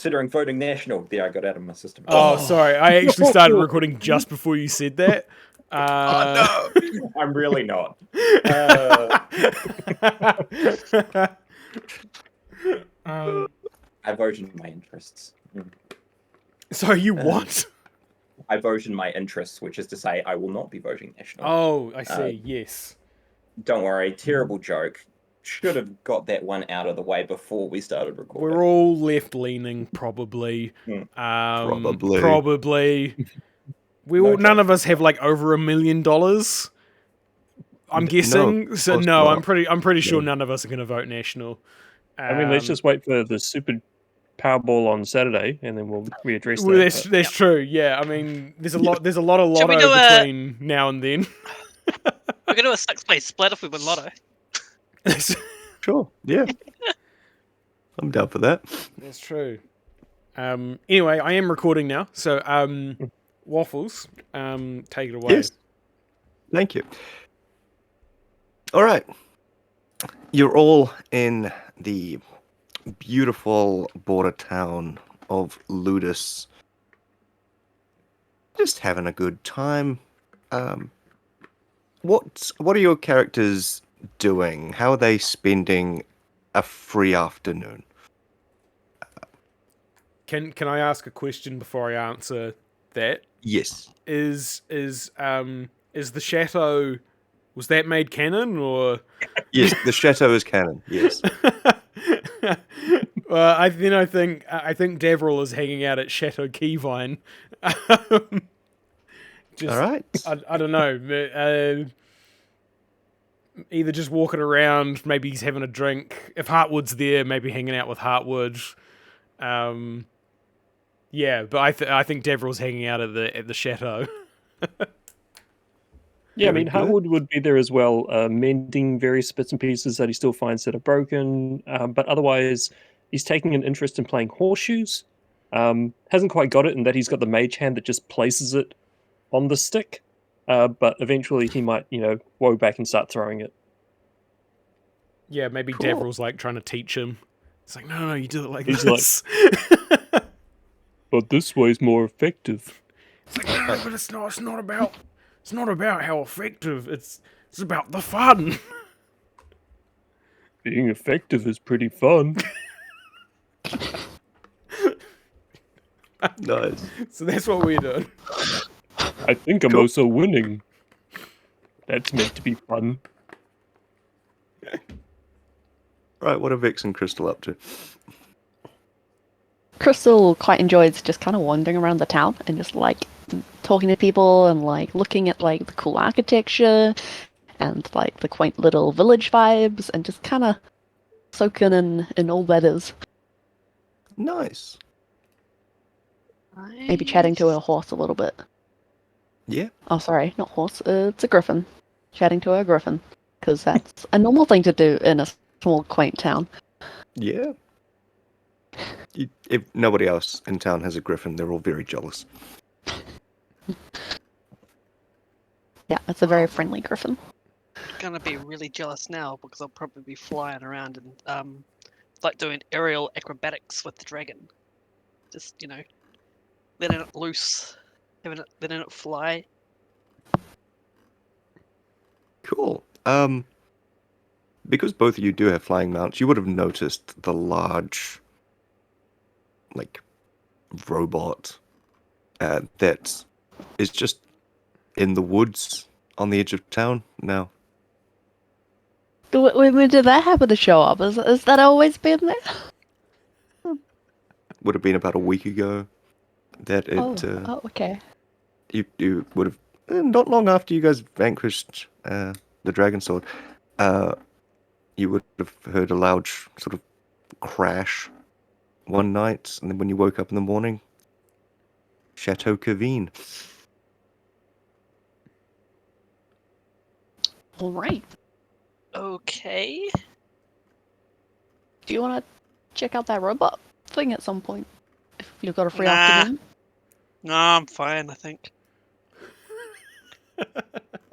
considering voting national. There, I got out of my system. Oh, sorry. I actually started recording just before you said that. No, I'm really not. I vote in my interests. So you what? I vote in my interests, which is to say I will not be voting national. Oh, I see. Yes. Don't worry, terrible joke. Should have got that one out of the way before we started recording. We're all left-leaning, probably. Probably. Probably. None of us have like over $1 million. I'm guessing. No, So of course no, not. I'm pretty sure none of us are going to vote national. I mean, let's just wait for the Super Powerball on Saturday, and then we'll readdress Well, that. that's true. Yeah, I mean, there's a lot of lotto we do between now and then. We're gonna do a 6-place split if we win lotto. Sure, yeah. I'm down for that. That's true. Anyway, I am recording now, so Waffles, take it away. Yes. Thank you. All right. You're all in the beautiful border town of Ludus. Just having a good time. What are your characters doing? How are they spending a free afternoon? Can I ask a question before I answer that? Yes. Is the chateau, was that made canon or? Yes, the chateau is canon. Yes. Well, I think Davril is hanging out at Chateau Keyvine. All right. I don't know. Either just walking around, maybe he's having a drink. If Heartwood's there, maybe hanging out with Heartwood. Yeah, but I think Davril's hanging out at the chateau. Yeah, I mean, Heartwood would be there as well, mending various bits and pieces that he still finds that are broken. But otherwise, he's taking an interest in playing horseshoes. Hasn't quite got it in that he's got the mage hand that just places it on the stick. But eventually he might, woe back and start throwing it. Yeah, maybe Cool. Davril's like trying to teach him. It's like, no, you do it like He's this. But this way's more effective. It's like, no, but it's not about how effective. It's about the fun. Being effective is pretty fun. Nice. So that's what we're doing. I think I'm also winning. That's meant to be fun. Right, what are Vex and Crystal up to? Crystal quite enjoys just kind of wandering around the town and just like talking to people and like looking at like the cool architecture and like the quaint little village vibes and just kind of soaking in all that is. Nice. Maybe chatting to a horse a little bit. Yeah. Oh, sorry, not horse. It's a griffin. Chatting to a griffin because that's a normal thing to do in a small quaint town. Yeah. If nobody else in town has a griffin, they're all very jealous. Yeah, it's a very friendly griffin. Gonna be really jealous now because I'll probably be flying around and like doing aerial acrobatics with the dragon. Just letting it loose, letting it fly. Cool. Because both of you do have flying mounts, you would have noticed the large, robot that is just in the woods on the edge of town now. When did that happen to show up? Has that always been there? Would have been about a week ago that it. Okay. You would have not long after you guys vanquished the dragon sword. You would have heard a loud sort of crash one night, and then when you woke up in the morning, Chateau Cavine. All right. Okay. Do you want to check out that robot thing at some point? If you've got a free Nah. afternoon? No, I'm fine. I think.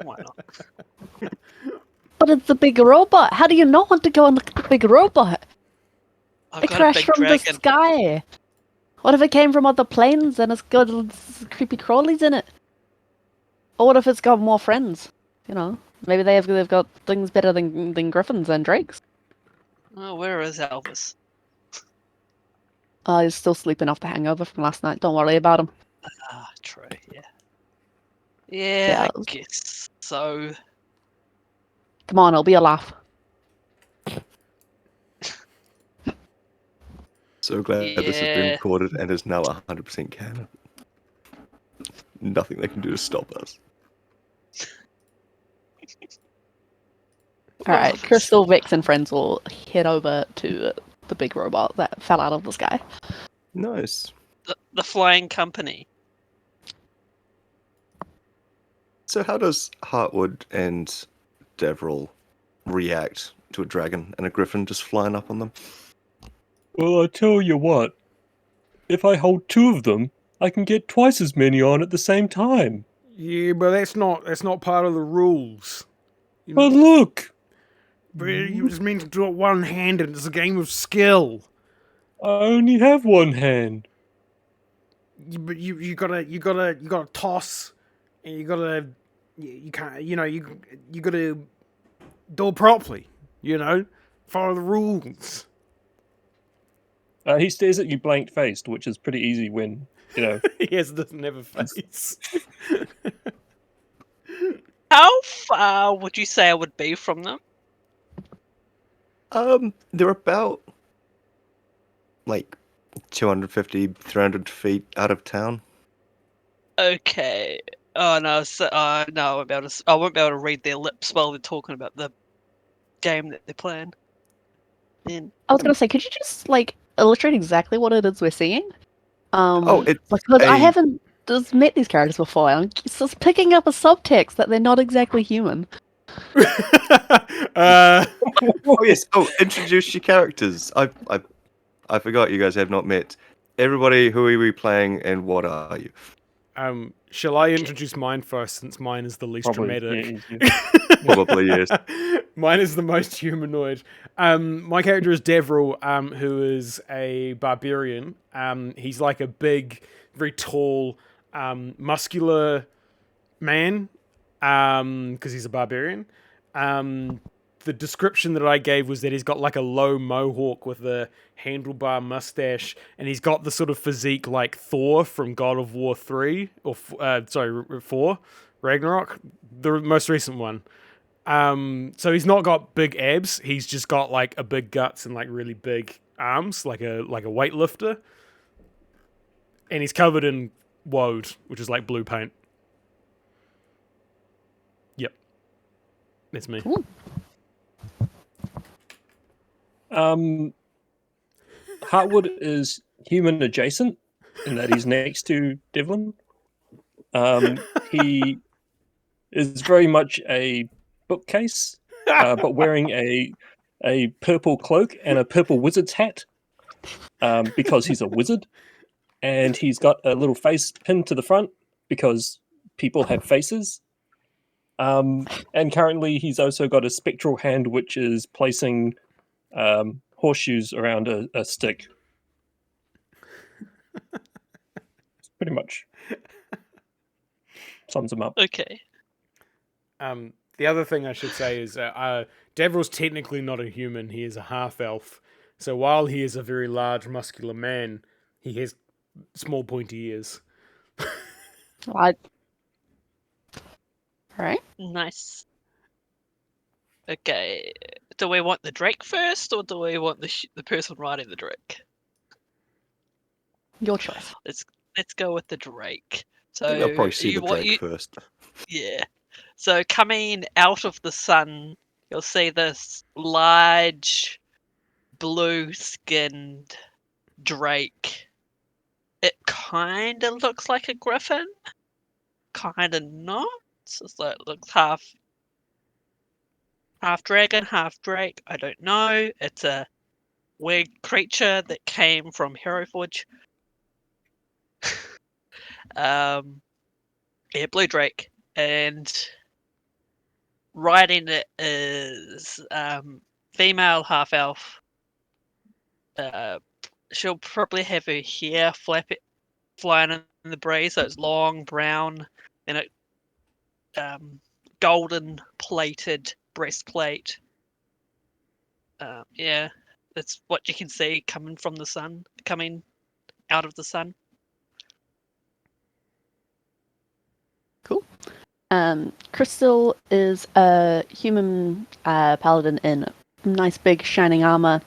Why not? But it's a big robot. How do you not want to go and look at the big robot? I've It got a crashed big from dragon. the sky. What if it came from other planes and it's got creepy crawlies in it? Or what if it's got more friends? You know, maybe they've got things better than griffins and drakes. Oh, where is Elvis? He's still sleeping off the hangover from last night. Don't worry about him. Ah, true. Yeah. Yeah. I guess so. Come on, it'll be a laugh. So glad this has been Yeah. recorded and is now 100% canon. Nothing they can do to stop us. All right, Crystal, Vex, and friends will head over to the big robot that fell out of the sky. Nice. The flying company. So how does Heartwood and Davril react to a dragon and a griffin just flying up on them? Well, I tell you what. If I hold two of them, I can get twice as many on at the same time. Yeah, but that's not part of the rules. You But know, look! but you just mean to do it one-handed. It's a game of skill. I only have one hand. But you gotta toss, and you can't you gotta do it properly. Follow the rules. He stares at you blank-faced, which is pretty easy when, Yes, doesn't have a face. How far would you say I would be from them? They're about like 250, 300 feet out of town. Okay. Oh no, no, I won't be able to read their lips while they're talking about the game that they're playing. Then I was gonna say, could you just illustrate exactly what it is we're seeing? It's Because I a- haven't just met these characters before. I'm just picking up a subtext that they're not exactly human. uh, Oh yes. Oh, introduce your characters. I forgot you guys have not met. Everybody, who are we playing and what are you? shall I introduce mine first, since mine is the least probably dramatic? Probably yes. Mine is the most humanoid. My character is Davril, who is a barbarian. He's like a big, very tall, muscular man, because he's a barbarian. The description that I gave was that he's got like a low mohawk with a handlebar mustache, and he's got the sort of physique like Thor from God of War 3, or 4, Ragnarok, the most recent one. So he's not got big abs, he's just got like a big guts and like really big arms, like a weightlifter. And he's covered in woad, which is like blue paint. Yep. That's me. Cool. Heartwood is human adjacent in that he's next to Devlin. He is very much a bookcase, but wearing a purple cloak and a purple wizard's hat, because he's a wizard. And he's got a little face pinned to the front because people have faces. And currently he's also got a spectral hand which is placing horseshoes around a stick. Pretty much sums him up. okay. The other thing I should say is Davril's technically not a human. He is a half-elf. So while he is a very large, muscular man, he has small, pointy ears. Right? Nice. Okay. Do we want the Drake first, or do we want the person riding the Drake? Your choice. Let's go with the Drake. I think they'll probably see you the what Drake you first. yeah. So coming out of the sun, you'll see this large, blue-skinned Drake. It kind of looks like a griffin, kind of not. So it looks half dragon, half drake. I don't know. It's a weird creature that came from Heartwood. Yeah, blue drake, and riding it is female half elf, she'll probably have her hair flying in the breeze, so it's long, brown, and it golden plated breastplate. Yeah, that's what you can see coming from the sun, coming out of the sun. Cool. Crystal is a human paladin in nice big shining armor,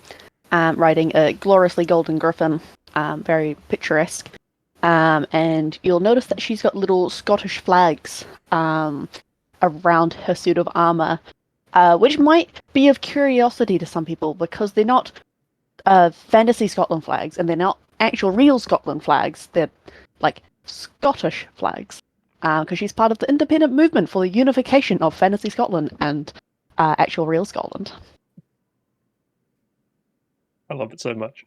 riding a gloriously golden griffin, very picturesque. And you'll notice that she's got little Scottish flags around her suit of armor, which might be of curiosity to some people because they're not fantasy Scotland flags, and they're not actual real Scotland flags. They're like Scottish flags, because she's part of the independent movement for the unification of fantasy Scotland and actual real Scotland. I love it so much.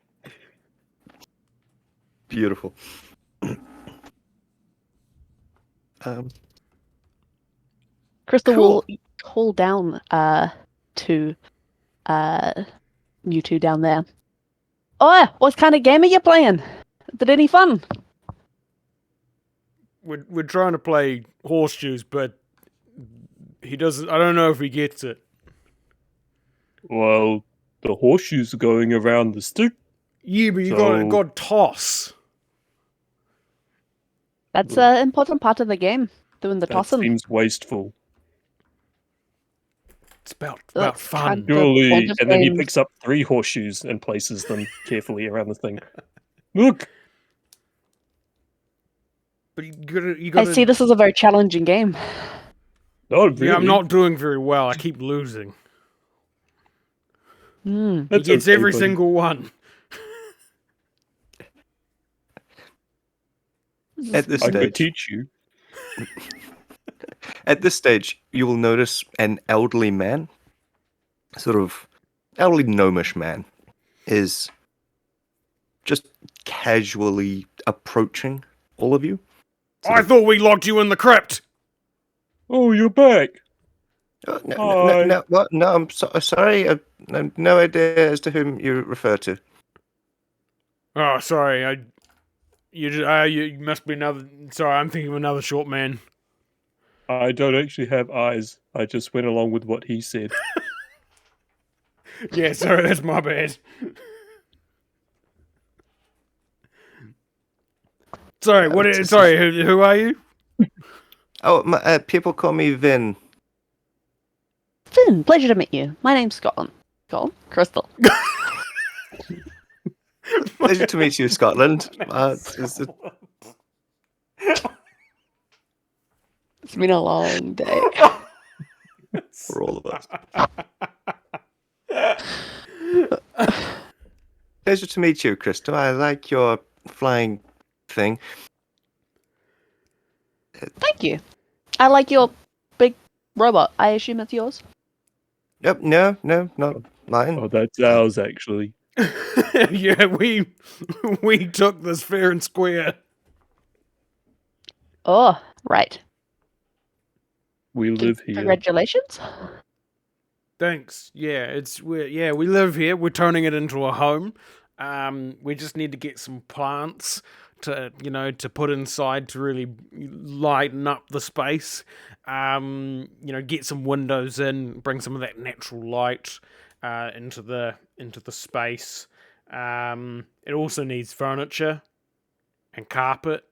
Beautiful. Crystal Cool. will call down to you two down there. Oh, what kind of game are you playing? Is it any fun? We're trying to play horseshoes, but he doesn't. I don't know if he gets it. Well, the horseshoes are going around the stick. Yeah, but you So- got toss. That's an important part of the game, doing the That tossing. seems wasteful. It's about That's fun. kind of- Surely, point of and then he games. picks up 3 horseshoes and places them carefully around the thing. Look, But you I gotta. see this is a very challenging game. not really. Yeah, I'm not doing very well. I keep losing. Hmm. He That's gets okay, every buddy. single one. At this I could stage, teach you. at this stage, you will notice an elderly man, sort of elderly gnomish man, is just casually approaching all of you. I thought we locked you in the crypt. Oh, you're back. No, no, what? No, I'm sorry. I have no idea as to whom you refer to. Oh, sorry. You must be another. Sorry, I'm thinking of another short man. I don't actually have eyes. I just went along with what he said. Yeah, sorry, that's my bad. Sorry, what? It's- Sorry, who are you? Oh, people call me Vin. Finn, pleasure to meet you. My name's Scotland. Crystal. Pleasure to meet you, Scotland. It's been a long day. For all of us. Pleasure to meet you, Crystal. I like your flying thing. Thank you. I like your big robot. I assume it's yours. Yep, no, not mine. Oh, that's ours, actually. Yeah, we took this fair and square. Oh, right. We live here. Congratulations. Thanks. Yeah, we live here. We're turning it into a home. We just need to get some plants to put inside to really lighten up the space. Get some windows in, bring some of that natural light into the space. It also needs furniture and carpet.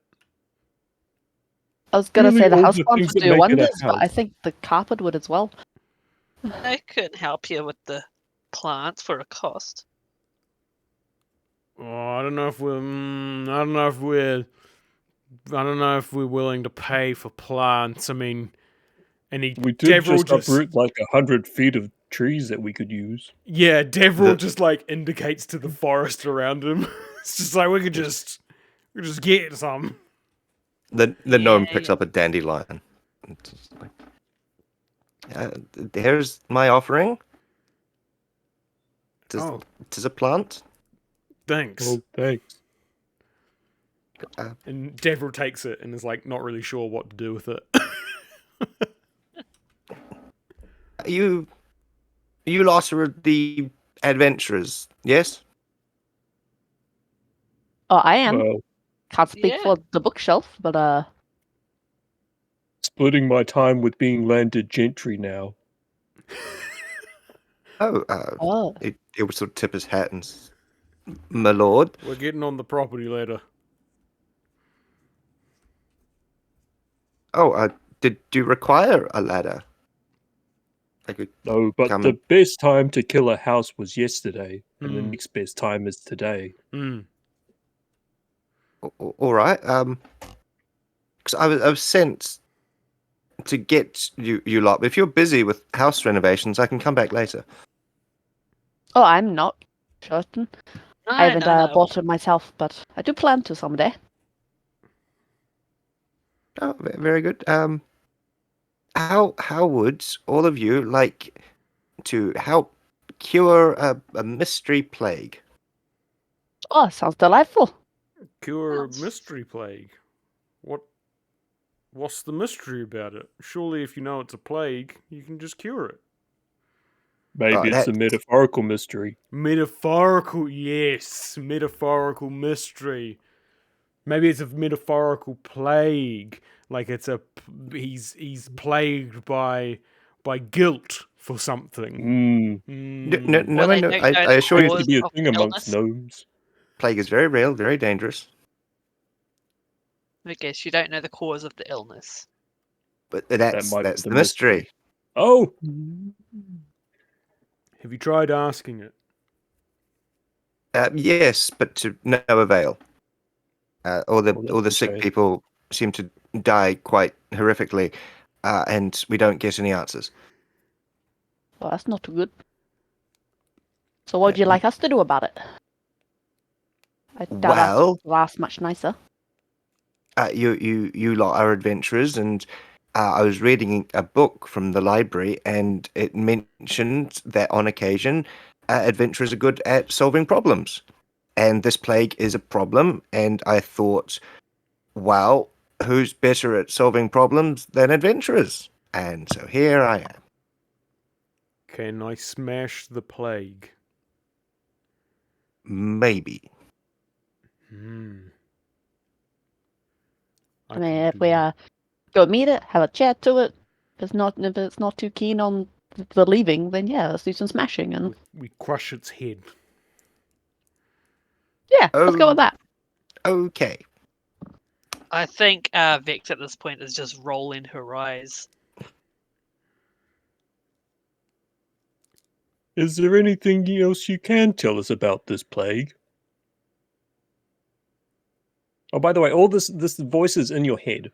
I was gonna Really say the all house the plants things would that do make it a wonders, but I house. think the carpet would as well. I couldn't help you with the plants for a cost. Oh, I don't know if we're willing to pay for plants. I mean, We did Davril just uproot like 100 feet of trees that we could use. Yeah, Davril The- just like indicates to the forest around him. It's just like we could just get some. The gnome Yeah, picks yeah. up a dandelion. It's just like, here's my offering. Oh, Tis a plant. thanks. Oh, thanks. And Davril takes it and is like not really sure what to do with it. You lost the adventurers, yes? Oh, I am. Well, Can't speak Yeah. for the bookshelf, but splitting my time with being landed gentry now. Oh, oh, he would sort of tip his hat and, my lord. We're getting on the property ladder. Oh, did you require a ladder? I could No, but come the and... best time to kill a house was yesterday, and the Hmm. next best time is today. Hmm. All right. Because I was sent to get you lot. But if you're busy with house renovations, I can come back later. oh, I'm not certain. I haven't No. bought it myself, but I do plan to someday. Oh, very good. How would all of you like to help cure a mystery plague? Oh, sounds delightful. Cure Sounds- mystery plague. What's the mystery about it? Surely, if you know it's a plague, you can just cure it. Maybe it's a that- metaphorical mystery. Metaphorical, yes, metaphorical mystery. Maybe it's a metaphorical plague. Like it's he's plagued by guilt for something. Mm. No, Mm. no, Or they no. don't I know the assure you, cause Used to be a of thing the amongst illness. gnomes. plague is very real, very dangerous. I guess you don't know the cause of the illness. But That that's might be the the mystery. Oh, Have you tried asking it? Yes, but to no avail. All Well, that's the a sick shame. people seem to die quite horrifically, and we don't get any answers. Well, that's not too good. So what would you like us to do about it? I doubt Well, us last much nicer. you lot are adventurers, and I was reading a book from the library, and it mentioned that on occasion, adventurers are good at solving problems, and this plague is a problem. And I thought, well, who's better at solving problems than adventurers? And so here I am. Can I smash the plague? Maybe. Hmm. I mean, can if do we that. go meet it, have a chat to it. If it's not too keen on the leaving, then yeah, let's do some smashing and We crush its head. yeah, let's go Oh, with that. okay. I think Vex at this point is just rolling her eyes. is there anything else you can tell us about this plague? Oh, by the way, all this voice is in your head.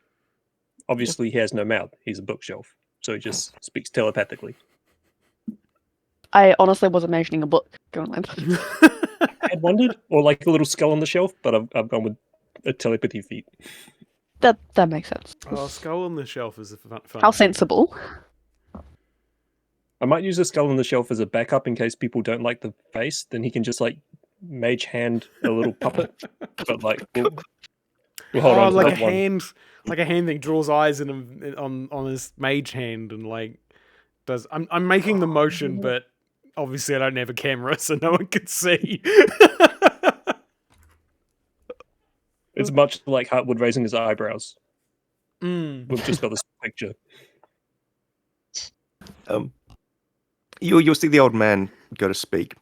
Obviously, he has no mouth. He's a bookshelf, so he just speaks telepathically. I honestly was imagining a book going like I had wondered, or like a little skull on the shelf, but I've gone with a telepathy feat. that. That makes sense. Oh, skull on the shelf is a fun. How sensible. I might use a skull on the shelf as a backup in case people don't like the face. Then he can just like mage hand a little puppet, but like we'll hold Oh, on to like a that one. hand, like a hand that draws eyes in him on his mage hand and like does. I'm making the motion, but obviously I don't have a camera, so no one can see. It's much like Heartwood raising his eyebrows. Mm. We've just got this picture. You'll see the old man go to speak,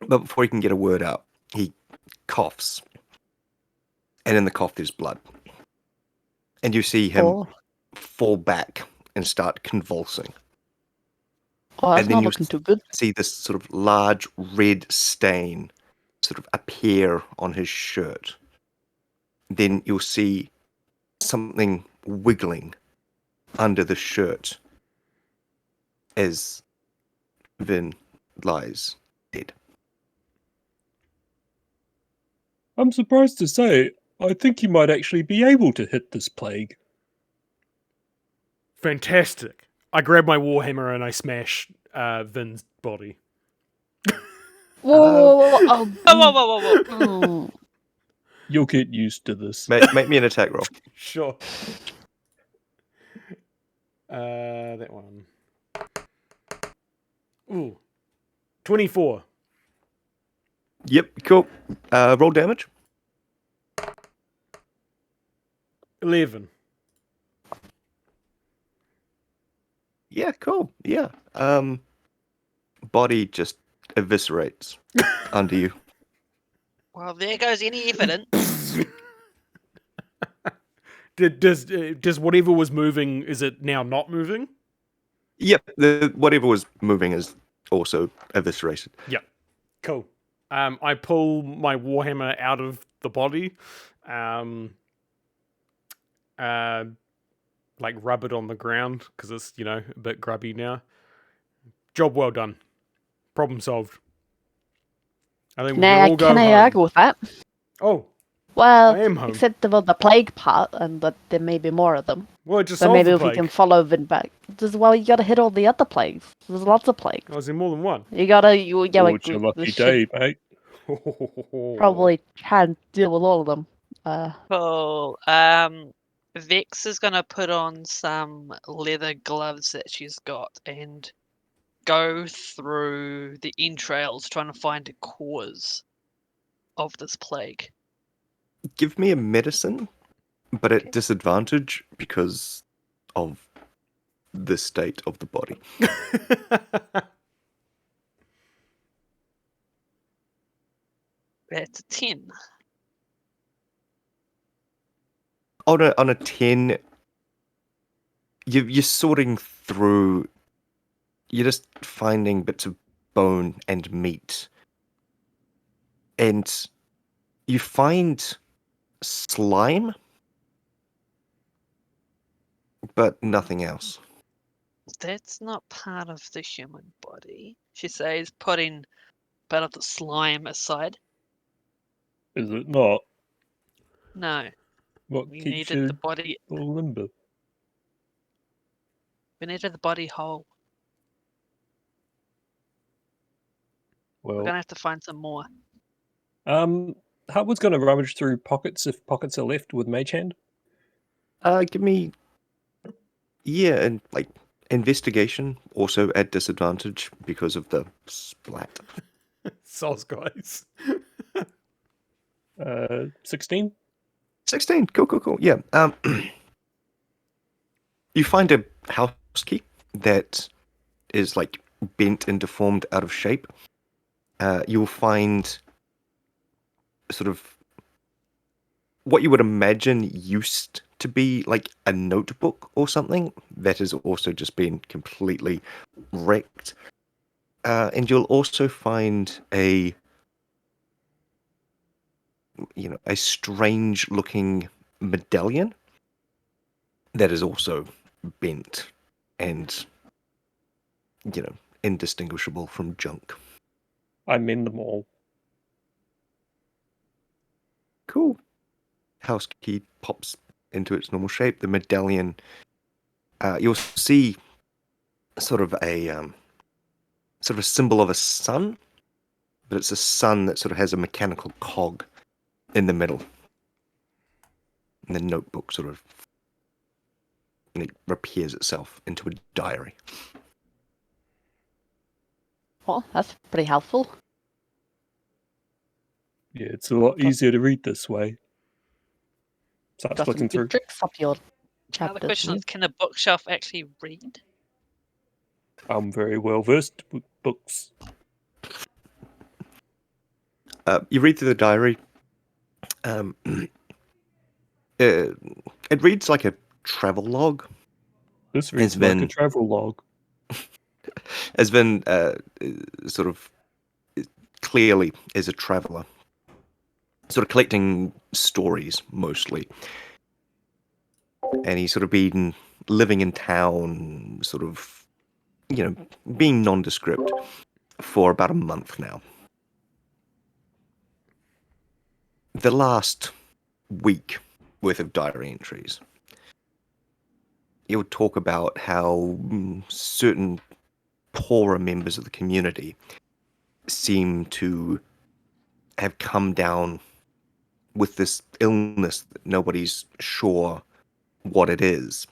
but before he can get a word out, he coughs, and in the cough there's blood, and you see him Oh, fall back and start convulsing. oh that's And then not you looking too good. see this sort of large red stain sort of appear on his shirt. Then you'll see something wiggling under the shirt as Vin lies dead. I'm surprised to say, I think you might actually be able to hit this plague. Fantastic. I grab my warhammer and I smash Vin's body. Whoa! Whoa, whoa, whoa, whoa, whoa! Oh, You'll get used to this. Make me an attack roll. Sure. That one. Ooh. 24. Yep, cool. Roll damage. 11. Yeah, cool. Yeah. Body just eviscerates under you. Well, there goes any evidence. Does whatever was moving, is it now not moving? Yep, whatever was moving is also eviscerated. Yep. Cool. I pull my warhammer out of the body, like rub it on the ground because it's a bit grubby now. Job well done. Problem solved. I think we can all go Can I home. argue with that? Oh, Well, I am home. except about the plague part, and that there may be more of them. Well, it just So solved maybe the if we plague. can follow them back. Well, you gotta hit all the other plagues. There's lots of plagues. I was in more than one. You gotta, yeah, Oh, like, it's your we lucky should day, mate. probably try and deal with all of them. Cool. Vex is gonna put on some leather gloves that she's got and go through the entrails trying to find a cause of this plague. Give me a medicine, but at Okay. disadvantage because of the state of the body. That's a 10. On a 10, you're sorting through. You're just finding bits of bone and meat, and you find slime, but nothing else. That's not part of the human body, she says, putting part of the slime aside. Is it not? No, What we keeps needed you the body. all limber? We needed the body whole. We're Well, gonna have to find some more. Heartwood's going to rummage through pockets if pockets are left with Mage Hand. Give me, yeah, and like investigation also at disadvantage because of the splat. Soz guys. 16. 16. Cool. Yeah. You find a house key that is like bent and deformed out of shape. You'll find sort of what you would imagine used to be like a notebook or something that has also just been completely wrecked. And you'll also find a strange looking medallion that is also bent and indistinguishable from junk. I mend them all. Cool. House key pops into its normal shape. The medallion, you'll see sort of a symbol of a sun, but it's a sun that sort of has a mechanical cog in the middle. And the notebook sort of it repairs itself into a diary. Well, that's pretty helpful. Yeah, it's a lot easier to read this way. Start Got some flicking good through. tricks up your Now the chapters. question is, can a bookshelf actually read? I'm very well versed with books. You read through the diary. It reads like a travel log. This reads like a travel log. Has been sort of clearly as a traveller, sort of collecting stories mostly. And he's sort of been living in town, sort of, being nondescript for about a month now. The last week worth of diary entries. He'll talk about how certain poorer members of the community seem to have come down with this illness that nobody's sure what it is,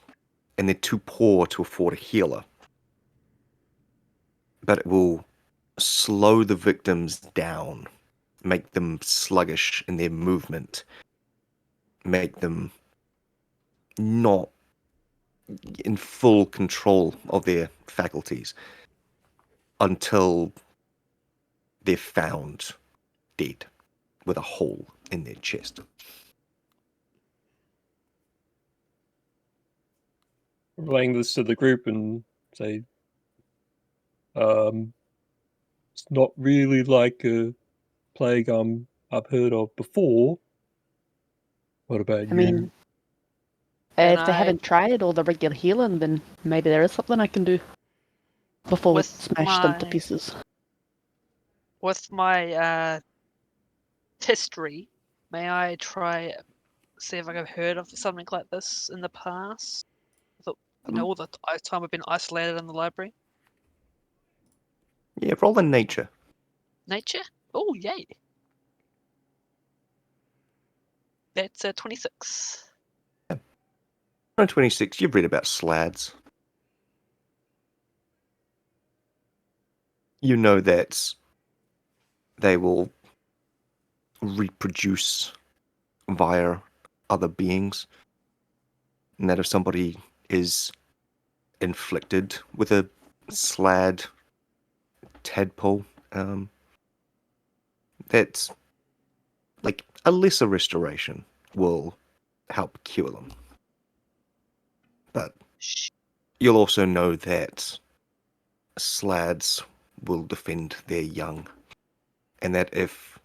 and they're too poor to afford a healer. But it will slow the victims down make them sluggish in their movement, make them not in full control of their faculties until they're found dead with a hole in their chest. Relaying this to the group and say, it's not really like a plague I've heard of before. What about I you? mean, Can if they I- haven't tried all the regular healing, then maybe there is something I can do before we With smash them to my- pieces. With my history, may I try see if I've heard of something like this in the past? All the time I've been isolated in the library. Yeah, roll the nature. Nature? Oh, yay! That's 26. On 26, you've read about slads. You know that they will reproduce via other beings, and that if somebody is inflicted with a slad tadpole, that's like a lesser restoration will help cure them. But you'll also know that slads will defend their young, and that if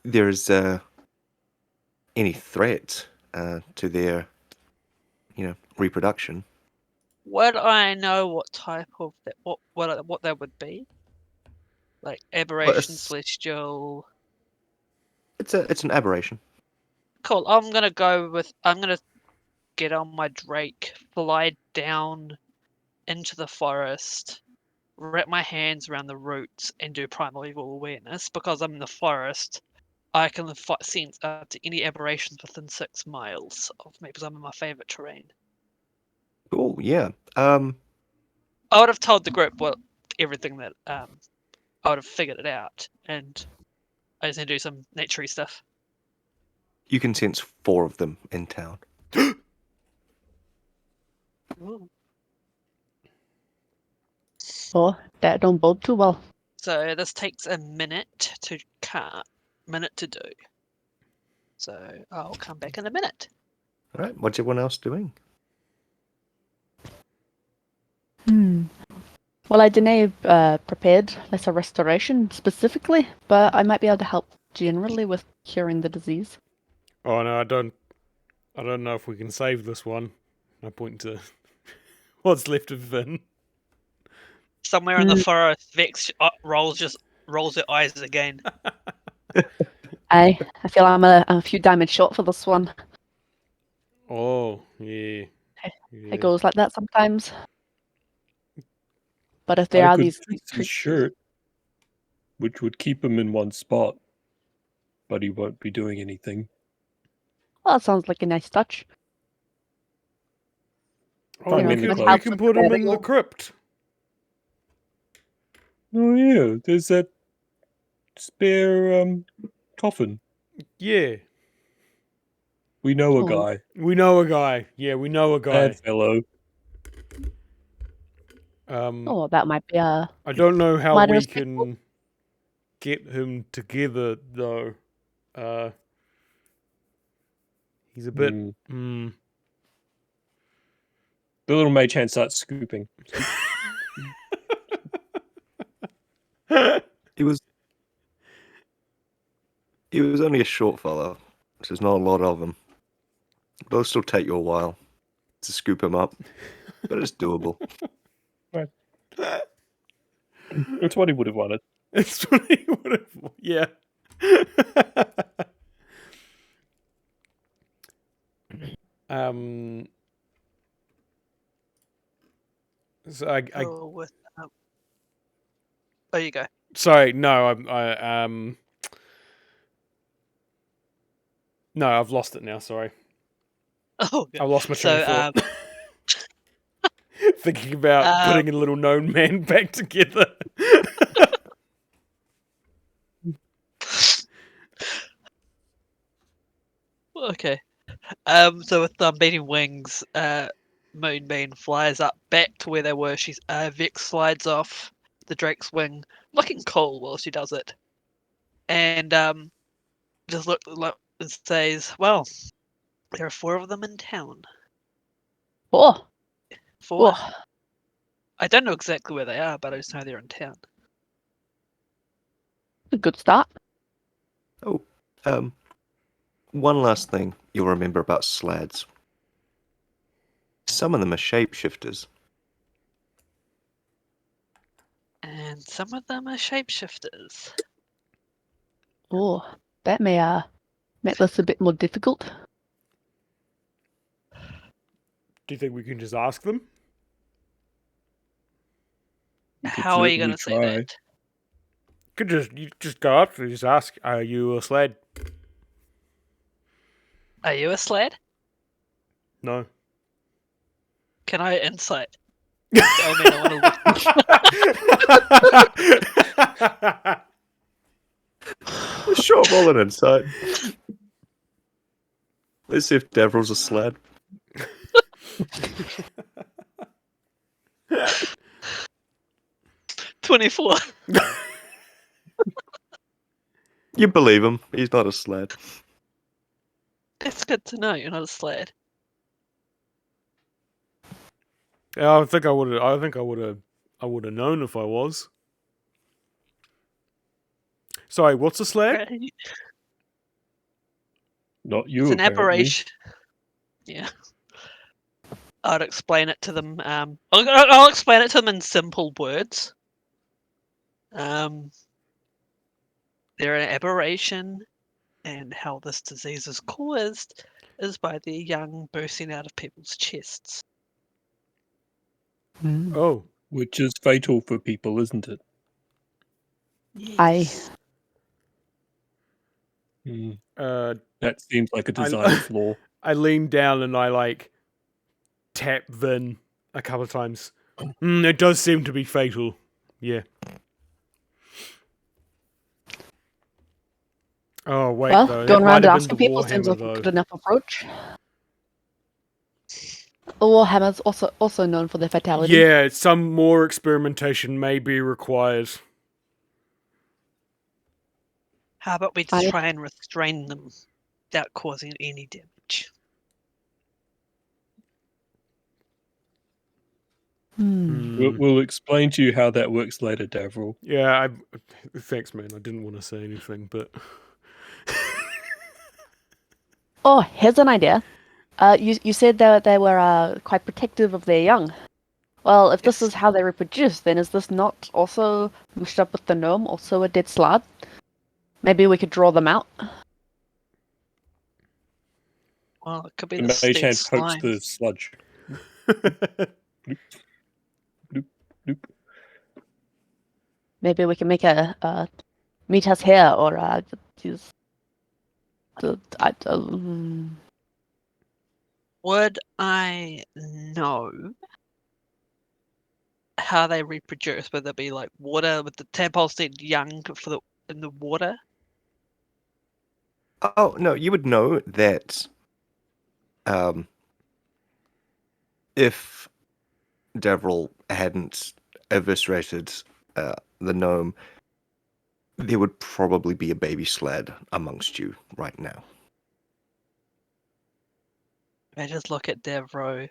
there's any threat to their, reproduction, Would I know what type of that? What that would be? Like aberration, it's- celestial. it's an aberration. Cool. I'm gonna get on my Drake, fly down into the forest, wrap my hands around the roots, and do primeval awareness. Because I'm in the forest, I can sense up to any aberrations within 6 miles of me, because I'm in my favorite terrain. Oh yeah. I would have told the group everything that I would have figured it out, and I just need to do some naturey stuff. You can sense 4 of them in town. Ooh. Oh, that don't bode too well. So this takes a minute to do. So I'll come back in a minute. All right. What's everyone else doing? Well, I didn't prepared lesser restoration specifically, but I might be able to help generally with curing the disease. Oh no, I don't know if we can save this one. I point to what's left of Vin. Somewhere in the forest, Vex rolls her eyes again. I feel I'm a few damage short for this one. Oh, yeah. It goes like that sometimes. But if there I are could these fix his creatures, shirt, which would keep him in one spot, but he won't be doing anything. well, that sounds like a nice touch. Oh, You know, we it can helps we can with put the him in the burial. crypt. Oh yeah, there's that spare coffin. Yeah. We know a Oh. guy. We know a guy. Yeah, we know a guy. That fellow. Oh, that might be a I don't know how might we respectful. can get him together though. He's a bit. The little mage hand starts scooping. He was only a short fellow, so there's not a lot of him. It'll still take you a while to scoop him up, but it's doable. It's what he would have wanted. It's what he would have. Yeah. So I There you go. sorry, no, no, I've lost it now. Sorry, Oh, good. I've lost my train of So, thought. Thinking about putting a little known man back together. Okay. So with the beating wings, Moonbeam flies up back to where they were. She's Vex slides off the Drake's wing, looking cool while she does it, and just look and says, "Well, there are 4 of them in town. Oh, 4. oh, I don't know exactly where they are, but I just know they're in town." a good start. Oh, one last thing you'll remember about slads. Some of them are shapeshifters. And some of them are shapeshifters. Oh, that may make this a bit more difficult. Do you think we can just ask them? You could How are you going certainly to say try. that? You just go up and just ask, "Are you a sled?" Are you a sled? No. Can I insight? I mean, I want to look. Sure, roll an insight. Let's see if Davril's a slad. 24. You believe him. He's not a slad. It's good to know you're not a sled. Yeah, I think I would have. I think I would have. I would have known if I was. Sorry, what's a sled? Not you, It's an apparently. aberration. Yeah. I'd explain it to them. I'll explain it to them in simple words. They're an aberration, and how this disease is caused is by the young bursting out of people's chests. Oh, Which is fatal for people, isn't it? Yes. Hmm. that seems like a design flaw. I lean down and I tap Vin a couple of times. It does seem to be fatal. Yeah. Oh wait, Well, though, that going might around have been asking the people seems Warhammer like a though. good enough approach. The Warhammer's also known for their fatality. Yeah, some more experimentation may be required. How about we just I- try and restrain them without causing any damage? We'll explain to you how that works later, Davril. Yeah, thanks, man. I didn't want to say anything, but Oh, here's an idea. You said that they were quite protective of their young. Well, if this Yes. is how they reproduce, then is this not also mushed up with the gnome, also a dead slad? Maybe we could draw them out. Well, it could be The the mage dead hand pokes slime. the sludge. Bloop, bloop. Maybe we can make a meet us here, or use Would I know how they reproduce? Whether it be like water with the tadpoles dead young in the water? Oh, no, you would know that if Davril hadn't eviscerated the gnome, there would probably be a baby sled amongst you right now. I just look at Davril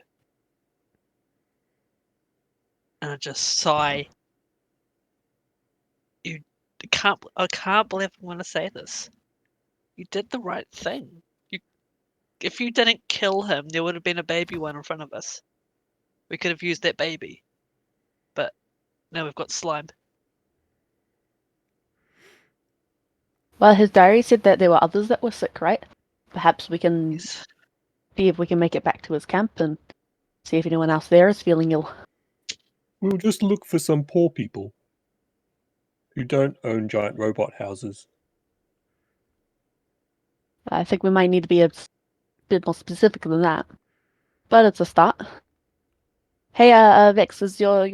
and I just sigh. I can't believe I'm going to say this. You did the right thing. If you didn't kill him, there would have been a baby one in front of us. We could have used that baby. But now we've got slime. well, his diary said that there were others that were sick, right? Perhaps we can Yes. see if we can make it back to his camp and see if anyone else there is feeling ill. We'll just look for some poor people who don't own giant robot houses. I think we might need to be a bit more specific than that, but it's a start. Hey, Vex, is your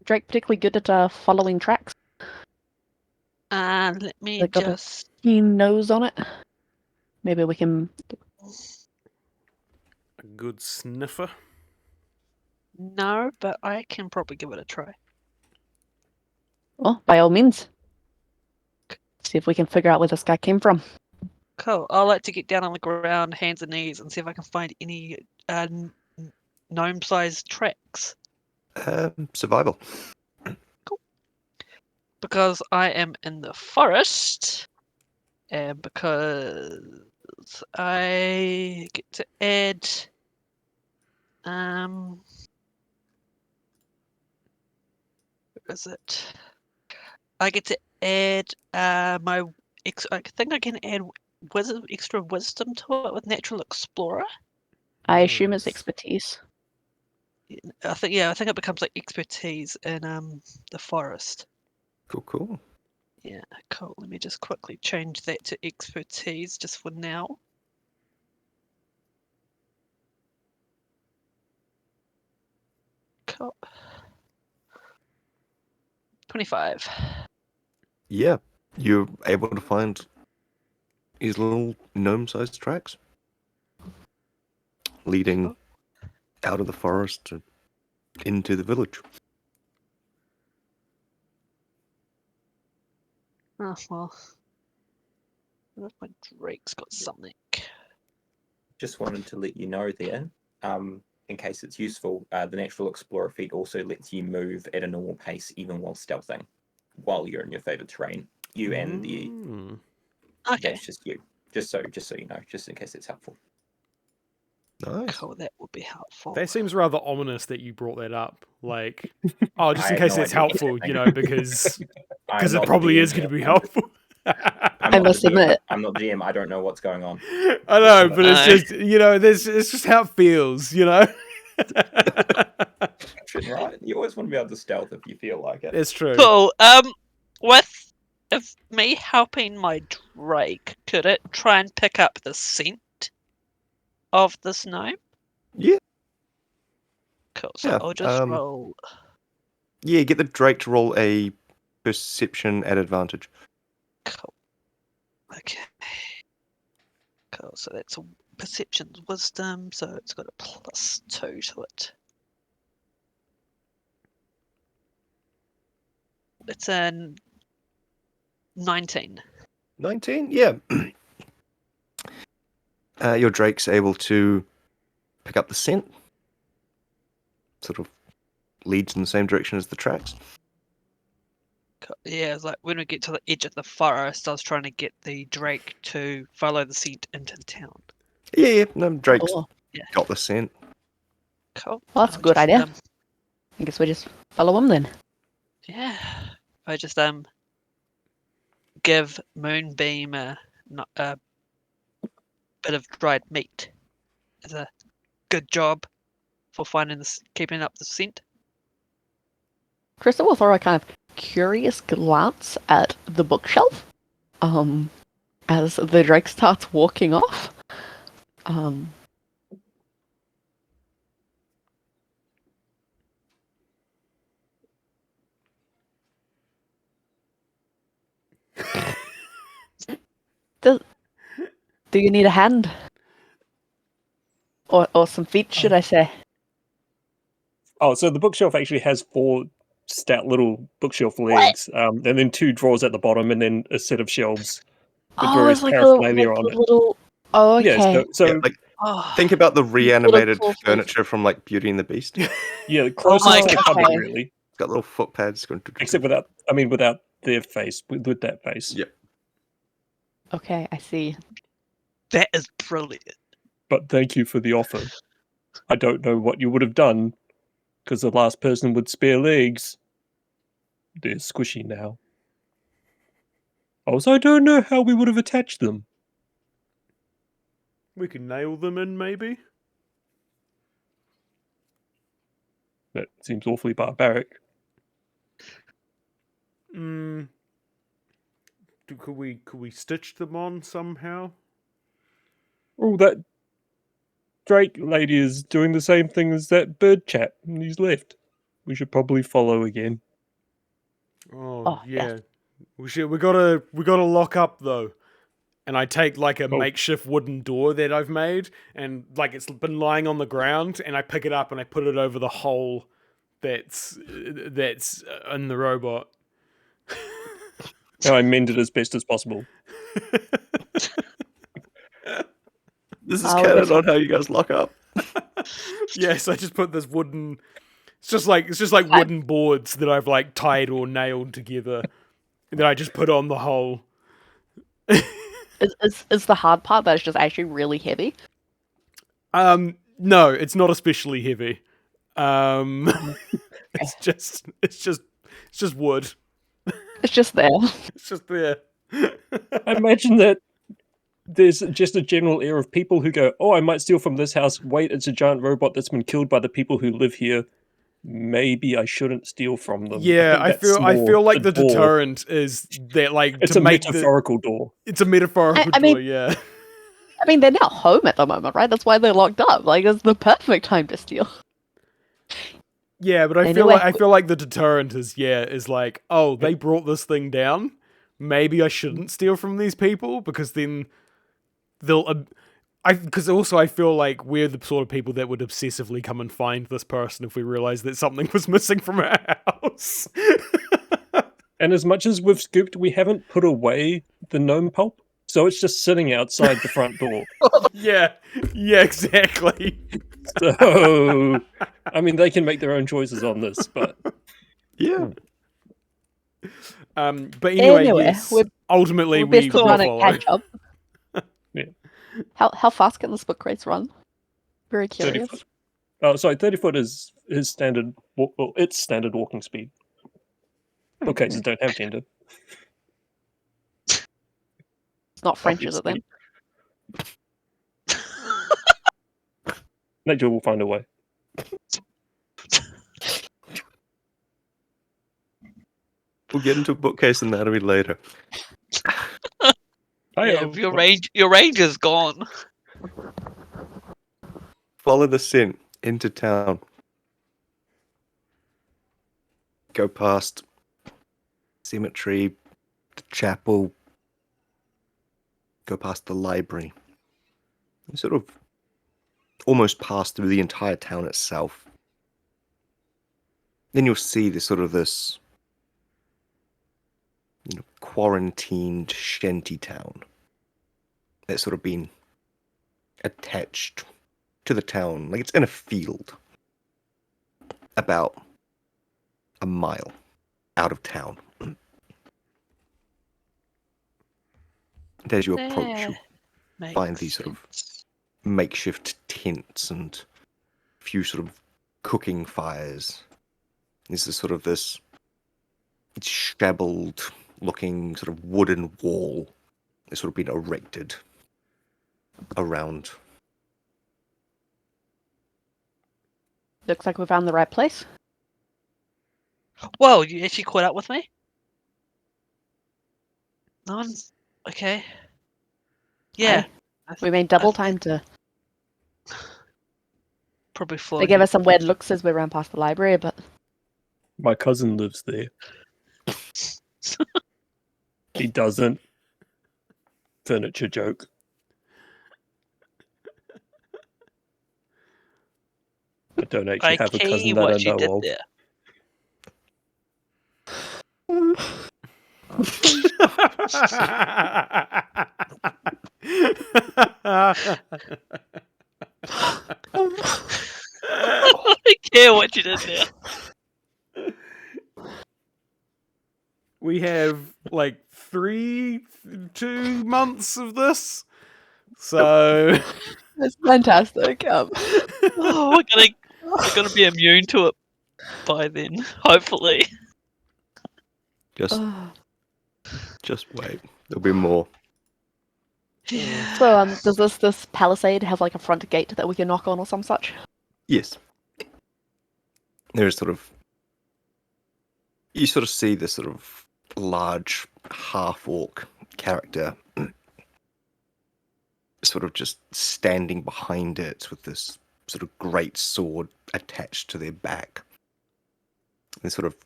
Drake particularly good at following tracks? Let me They got a just. keen nose on it. Maybe we can A good sniffer. No, but I can probably give it a try. Well, by all means. See if we can figure out where this guy came from. Cool. I'd like to get down on the ground, hands and knees, and see if I can find any gnome-sized tracks. Survival. Because I am in the forest, and because I get to add where is it? I get to add my I think I can add extra wisdom to it with natural explorer. I assume it's Nice. expertise. I think it becomes like expertise in the forest. Cool. Yeah, cool. Let me just quickly change that to expertise just for now. Cool. 25. Yeah, you're able to find these little gnome-sized tracks leading out of the forest and into the village. Oh, well. What if my Drake's got something? Just wanted to let you know there, in case it's useful, the Natural Explorer feat also lets you move at a normal pace even while stealthing, while you're in your favourite terrain. You and the Okay, that's just you. Just so you know, just in case it's helpful. Nice. cool. That would be helpful. That seems rather ominous that you brought that up. Like, oh, just I in had case no it's idea what's helpful, happening. because I'm it not the probably DM is going to here. be I'm just- helpful. I'm I not must the DM. admit. I'm not the DM. I don't know what's going on. I know, but it's Aye. just it's just how it feels, Right? You always want to be able to stealth if you feel like it. It's true. Cool. With me helping my Drake, could it try and pick up the scent of this gnome? Yeah. Cool. So Yeah, I'll just roll. Yeah, get the Drake to roll a perception at advantage. Cool. Okay. Cool. So that's a perception's wisdom. So it's got a +2 to it. It's a 19. 19? Yeah. Your Drake's able to pick up the scent. Sort of leads in the same direction as the tracks. Yeah, it's like when we get to the edge of the forest, I was trying to get the Drake to follow the scent into the town. Yeah, no, Drake's Oh, Yeah. got the scent. Cool. well, that's a I'll good just, idea. I guess we just follow him then. Yeah. I just give Moonbeam a bit of dried meat as a good job for keeping up the scent. Krista will throw a kind of curious glance at the bookshelf as the Drake starts walking off. Do you need a hand? Or some feet, should I say? Oh, so the bookshelf actually has 4 stout little bookshelf legs, and then 2 drawers at the bottom, and then a set of shelves with Oh, various it's like paraphernalia on a it. little. Oh, Yeah, okay. so Yeah, like Oh, think about the reanimated claw feet. furniture from like Beauty and the Beast. It's yeah, close my to a God. cupboard, Okay. really. got little foot pads going. Except without their face, with that face. Yeah. Okay, I see. that is brilliant. But thank you for the offer. I don't know what you would have done, because the last person with spare legs, they're squishy now. Also, I don't know how we would have attached them. We can nail them in, maybe. That seems awfully barbaric. Could we stitch them on somehow? Oh, that Drake lady is doing the same thing as that bird chap, and he's left. We should probably follow again. Oh, Oh, yeah. yes. We gotta lock up though. and I take like a Oh. makeshift wooden door that I've made, and like it's been lying on the ground, and I pick it up and I put it over the hole that's in the robot. Now I mend it as best as possible. This is Oh, canon that's- on how you guys lock up. Yes, I just put this wooden. It's just like wooden boards that I've like tied or nailed together, that I just put on the hole. Is the hard part that it's just actually really heavy? No, it's not especially heavy. It's just wood. It's just there. It's just there. I imagine that there's just a general air of people who go, "Oh, I might steal from this house. Wait, it's a giant robot that's been killed by the people who live here. Maybe I shouldn't steal from them." Yeah, I think that's feel more like the door. deterrent is that like It's to a make metaphorical door. it's a metaphorical I mean- door, yeah. I mean, they're not home at the moment, right? That's why they're locked up. Like, it's the perfect time to steal. Yeah, but I Anyway, feel like the deterrent is like, oh, they brought this thing down. Maybe I shouldn't steal from these people because then they'll. Because also I feel like we're the sort of people that would obsessively come and find this person if we realized that something was missing from our house. And as much as we've scooped, we haven't put away the gnome pulp. So it's just sitting outside the front door. Yeah, exactly. So, I mean, they can make their own choices on this, but Yeah. But anyway, yes, we're- ultimately We're we best to will run and follow. catch up. Yeah. How fast can this book race run? Very 30 curious. foot. Oh, sorry, 30 foot is standard. Well, it's standard walking speed. Bookcases don't have gender. It's not French, is it then? Nature will find a way. We'll get into bookcase anatomy later. Yeah, your ranger's gone. Follow the scent into town. Go past cemetery, the chapel. Go past the library. You sort of almost pass through the entire town itself. Then you'll see this quarantined shanty town that's sort of been attached to the town. Like it's in a field about a mile out of town. And as you approach, you find these sort of makeshift tents and a few sort of cooking fires. This is sort of this shabbled looking sort of wooden wall that's sort of been erected around. Looks like we found the right place. Whoa, you actually caught up with me? No one's okay. Yeah. We made double time to. Probably They flying. gave us some weird looks as we ran past the library, but My cousin lives there. He doesn't. Furniture joke. I don't actually have a cousin that I what you did know of. there. I don't care what you did there. We have like 2 months of this, so it's fantastic. Oh, we're gonna be immune to it by then, hopefully. Just wait. There'll be more. So, does this palisade have like a front gate that we can knock on or some such? Yes. There's you sort of see this sort of large half-orc character sort of just standing behind it with this sort of great sword attached to their back. They're sort of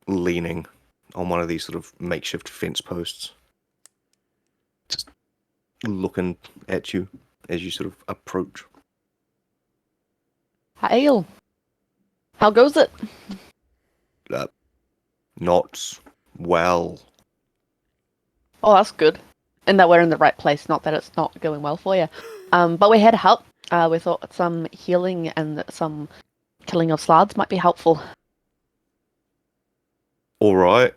leaning on one of these sort of makeshift fence posts. Just looking at you as you sort of approach. Hail. How goes it? Not well. Oh, that's good. And that we're in the right place, not that it's not going well for you. But we're here to help. We thought some healing and some killing of slads might be helpful. All right.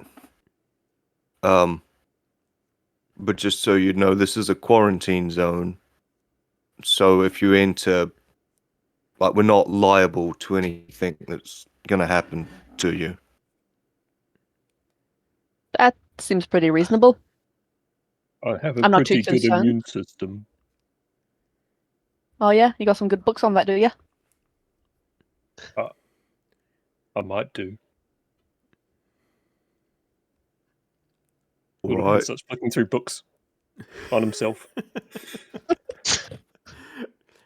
But just so you know, this is a quarantine zone. So if you enter, like, we're not liable to anything that's gonna happen to you. That seems pretty reasonable. I have a I'm not too pretty good concerned. immune system. Oh yeah, you got some good books on that, do you? I might do. All He right. starts flicking through books on himself.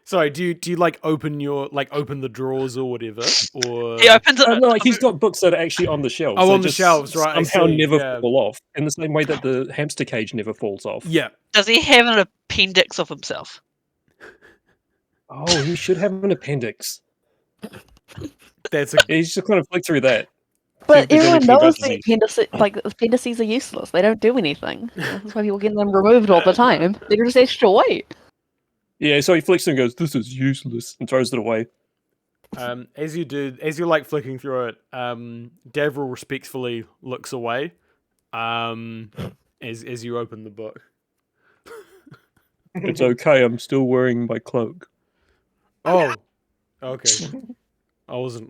Sorry, do you like open the drawers or whatever? Or He opens it. No, like he's got books that are actually on the shelves. Oh, They on the just shelves, right, I Somehow see, never yeah. fall off. In the same way that the hamster cage never falls off. yeah. Does he have an appendix of himself? Oh, he should have an appendix. That's a Yeah, he's just kind of flick through that. But there's everyone anything about knows the disease. appendices are useless. They don't do anything. That's why people get them removed all the time. They're just extra weight. Yeah, so he flicks through and goes, "This is useless," and throws it away. as you're like flicking through it, Davril respectfully looks away. As you open the book. It's okay. I'm still wearing my cloak. Oh, okay. I wasn't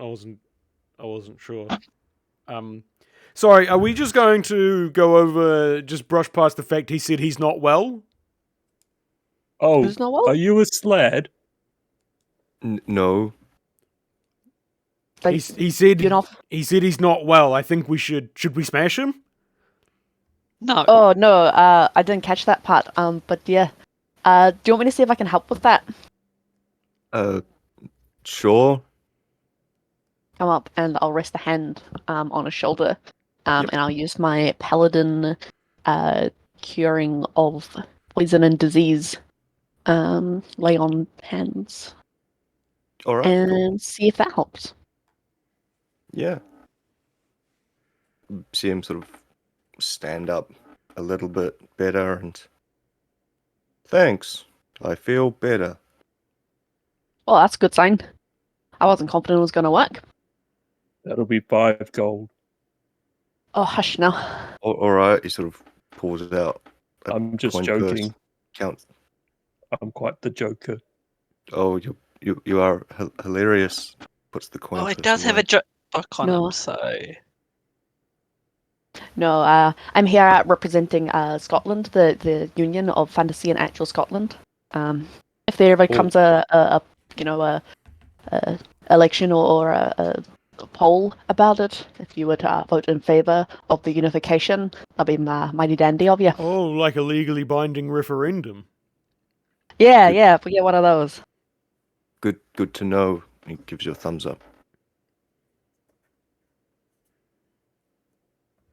sure. Sorry, are we just going to go over, just brush past the fact he said he's not well? Oh, Who's not well? are you a slad? No. Like, He said you're not. he's not well. I think we should we smash him? No. Oh no, I didn't catch that part. But yeah. Do you want me to see if I can help with that? Sure. Come up and I'll rest a hand on his shoulder. Yep. And I'll use my Paladin curing of poison and disease lay on hands All right. and see if that helps. Yeah. See him sort of stand up a little bit better and... Thanks. I feel better. Well, that's a good sign. I wasn't confident it was going to work. That'll be 5 gold. Oh, hush now. All right. He sort of pulls it out. a I'm just coin purse. joking. Count. I'm quite the joker. Oh, you are hilarious. Puts the coin. Well, it purse does have away. a book on No. him, so No, I'm here representing Scotland, the Union of Fantasy and Actual Scotland. If there ever comes a election or a poll about it, if you would vote in favour of the unification, that'd be mighty dandy of you. Oh, like a legally binding referendum. Yeah, Good. yeah, if we get one of those. Good to know. He gives you a thumbs up.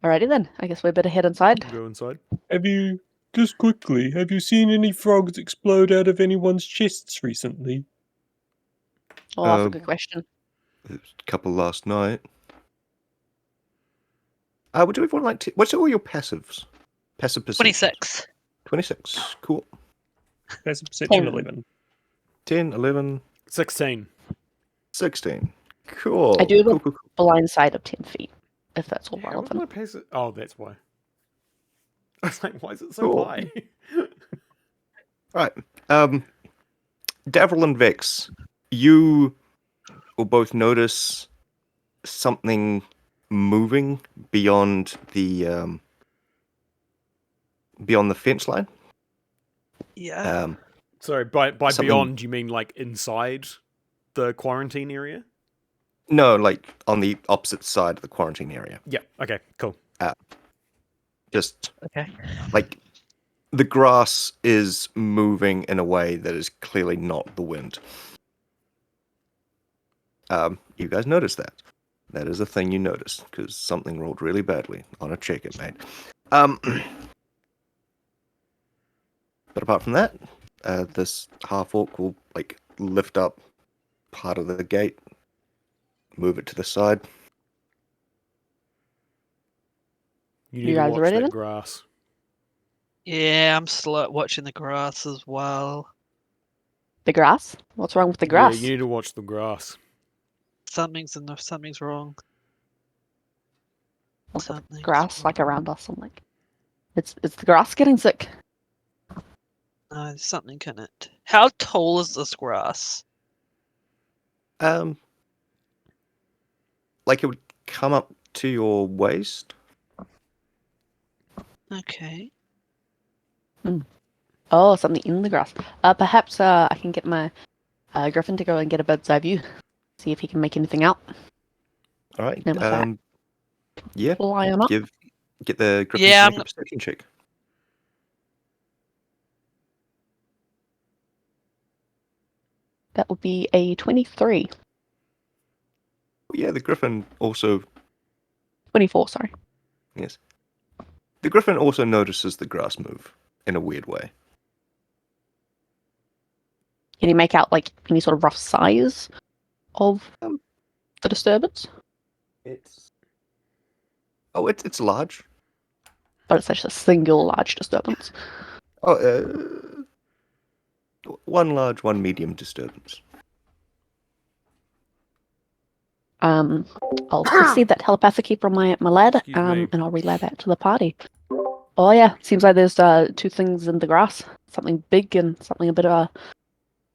Alrighty then, I guess we better head inside. Go inside. Have you seen any frogs explode out of anyone's chests recently? Oh, that's a good question. There's a couple last night. Would you everyone like to... What's all your passives? Passive perception. 26. 26. Cool. That's a perception 10. 11. 10, 11, 16. 16. Cool. I do have a Cool. blind side of 10 feet, if that's all How would relevant. my passive... Oh, that's why. I was like, why is it so Cool. high? Right. Davril and Vex, you will both notice something moving beyond the fence line. Yeah. Sorry, by Something- beyond, you mean like inside the quarantine area? No, like on the opposite side of the quarantine area. Yeah, okay, cool. Just Okay. like the grass is moving in a way that is clearly not the wind. You guys noticed that. That is a thing you noticed, because something rolled really badly on a check it made. But apart from that, this half-orc will like lift up part of the gate, move it to the side. You You need to guys watch ready that then? grass. Yeah, I'm still watching the grass as well. The grass? What's wrong with the Yeah, grass? you need to watch the grass. Something's wrong. What's the Something's grass like wrong. around us? I'm like, it's the grass getting sick. No, there's something in it. How tall is this grass? Like it would come up to your waist. Okay. Oh, something in the grass. Perhaps I can get my griffin to go and get a bird's eye view. See if he can make anything out. All right. Then with that, Yeah. fly on up. Get the griffin Yeah, to I'm make a perception check. That would be a 23. Yeah, the griffin also 24, sorry. yes. The griffin also notices the grass move in a weird way. Can you make out like any sort of rough size of Um, the disturbance? It's it's large. Or it's just a single large disturbance? Oh, one large, one medium disturbance. I'll receive that telepathically from my lad, Excuse me. and I'll relay that to the party. Oh yeah, seems like there's two things in the grass. Something big and something a bit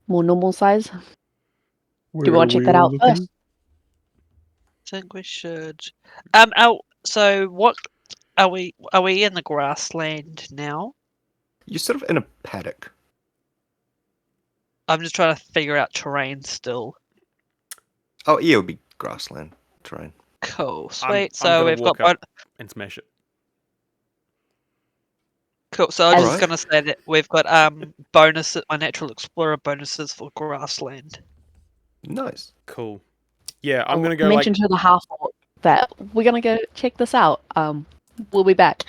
more normal size. Do you want to check that out first? think we should. So what are we? Are we in the grassland now? You're sort of in a paddock. I'm just trying to figure out terrain still. Oh, yeah, it would be grassland terrain. Cool, I'm sweet. So gonna we've walk got up and smash it. cool. So I was just Alright. gonna say that we've got bonuses. My natural explorer bonuses for grassland. Nice. Cool. Yeah, I'm I'll gonna go mention like to the half orc that we're gonna go check this out. We'll be back.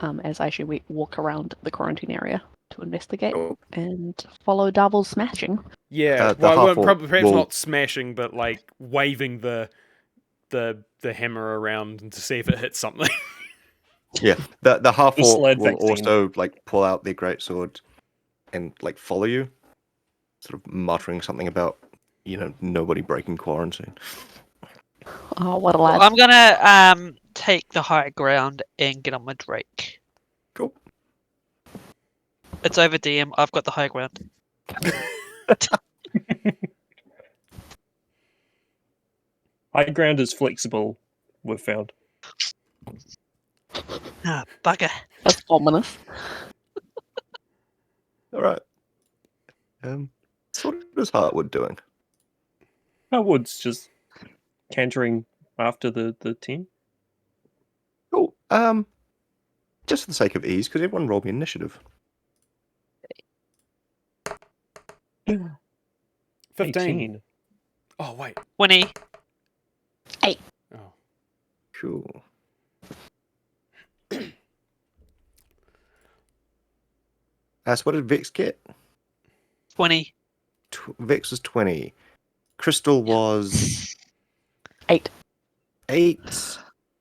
As I actually walk around the quarantine area to investigate Cool. and follow Davril's smashing. yeah. the Well, I won't half-orc probably perhaps will- not smashing, but like waving the hammer around to see if it hits something. Yeah, the half The orc sled will vaccine. also like pull out their greatsword and like follow you, sort of muttering something about nobody breaking quarantine. Oh, what a Well, lad! I'm gonna take the high ground and get on my Drake. Cool. It's over DM. I've got the high ground. High ground is flexible, we've found. Ah, bugger. That's ominous. All right. So what is Heartwood doing? Wood's just cantering after the team. Cool. Just for the sake of ease, could everyone roll me initiative? 15. 18. Oh wait. 20. Oh. Cool. So what did Vex get? 20. Vex was 20. Crystal Yeah. was 8. 8.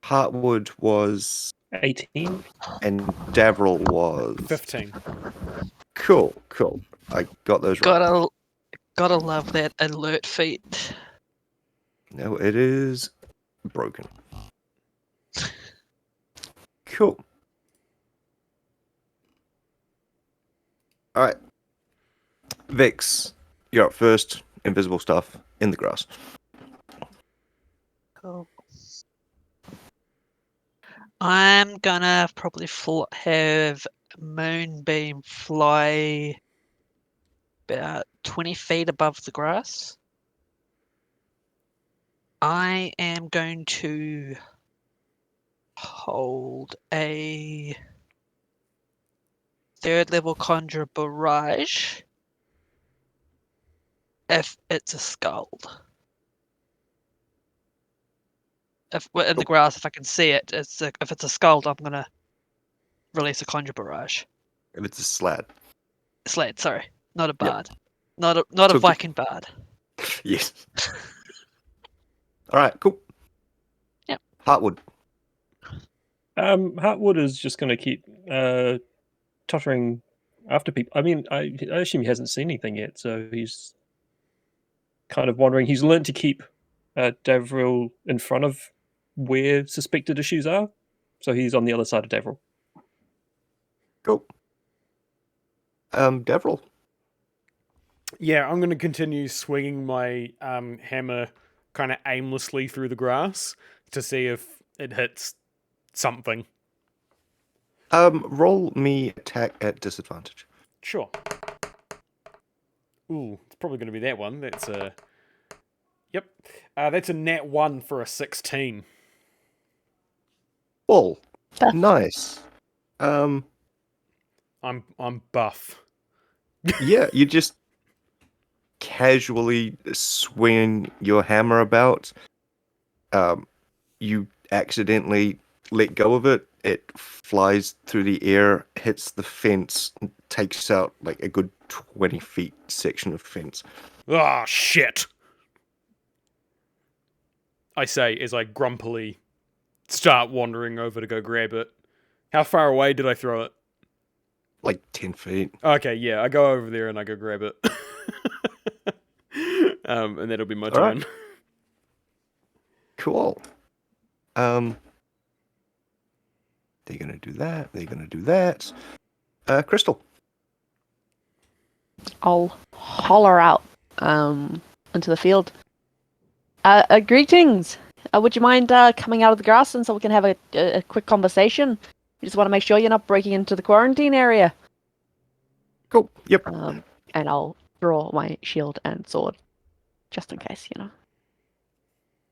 Heartwood was 18. and Davril was 15. Cool. I got those right. Gotta love that alert feat. No, it is broken. Cool. All right, Vex, you're up first. Invisible stuff in the grass. Cool. I'm gonna probably have Moonbeam fly about 20 feet above the grass. I am going to hold a 3rd level Conjure Barrage if it's a Scald. If we're in the grass, if I can see it, if it's a Scald, I'm gonna release a Conjure Barrage. If it's a slad. Slade, sorry. Not a Yep. bard. Not a So- Viking bard. Yes. All right, cool. Yep. Heartwood. Heartwood is just going to keep tottering after people. I mean, I assume he hasn't seen anything yet, so he's kind of wandering. He's learned to keep Davril in front of where suspected issues are, so he's on the other side of Davril. Cool. Davril. Yeah, I'm going to continue swinging my hammer kind of aimlessly through the grass to see if it hits something. Roll me attack at disadvantage. Sure. Ooh, it's probably going to be that one. That's a... Yep. That's a nat 1 for a 16. Oh, Tough. nice. I'm buff. Yeah, you just casually swing your hammer about. You accidentally let go of it. It flies through the air, hits the fence, and takes out like a good 20 feet section of fence. Ah, shit! I say as I grumpily start wandering over to go grab it. How far away did I throw it? Like 10 feet. Okay, yeah, I go over there and I go grab it. And that'll be my All right. turn. Cool. They're gonna do that. They're gonna do that. Crystal. I'll holler out into the field. Greetings. Would you mind coming out of the grass and so we can have a quick conversation? We just want to make sure you're not breaking into the quarantine area. Cool. Yep. And I'll draw my shield and sword, just in case, you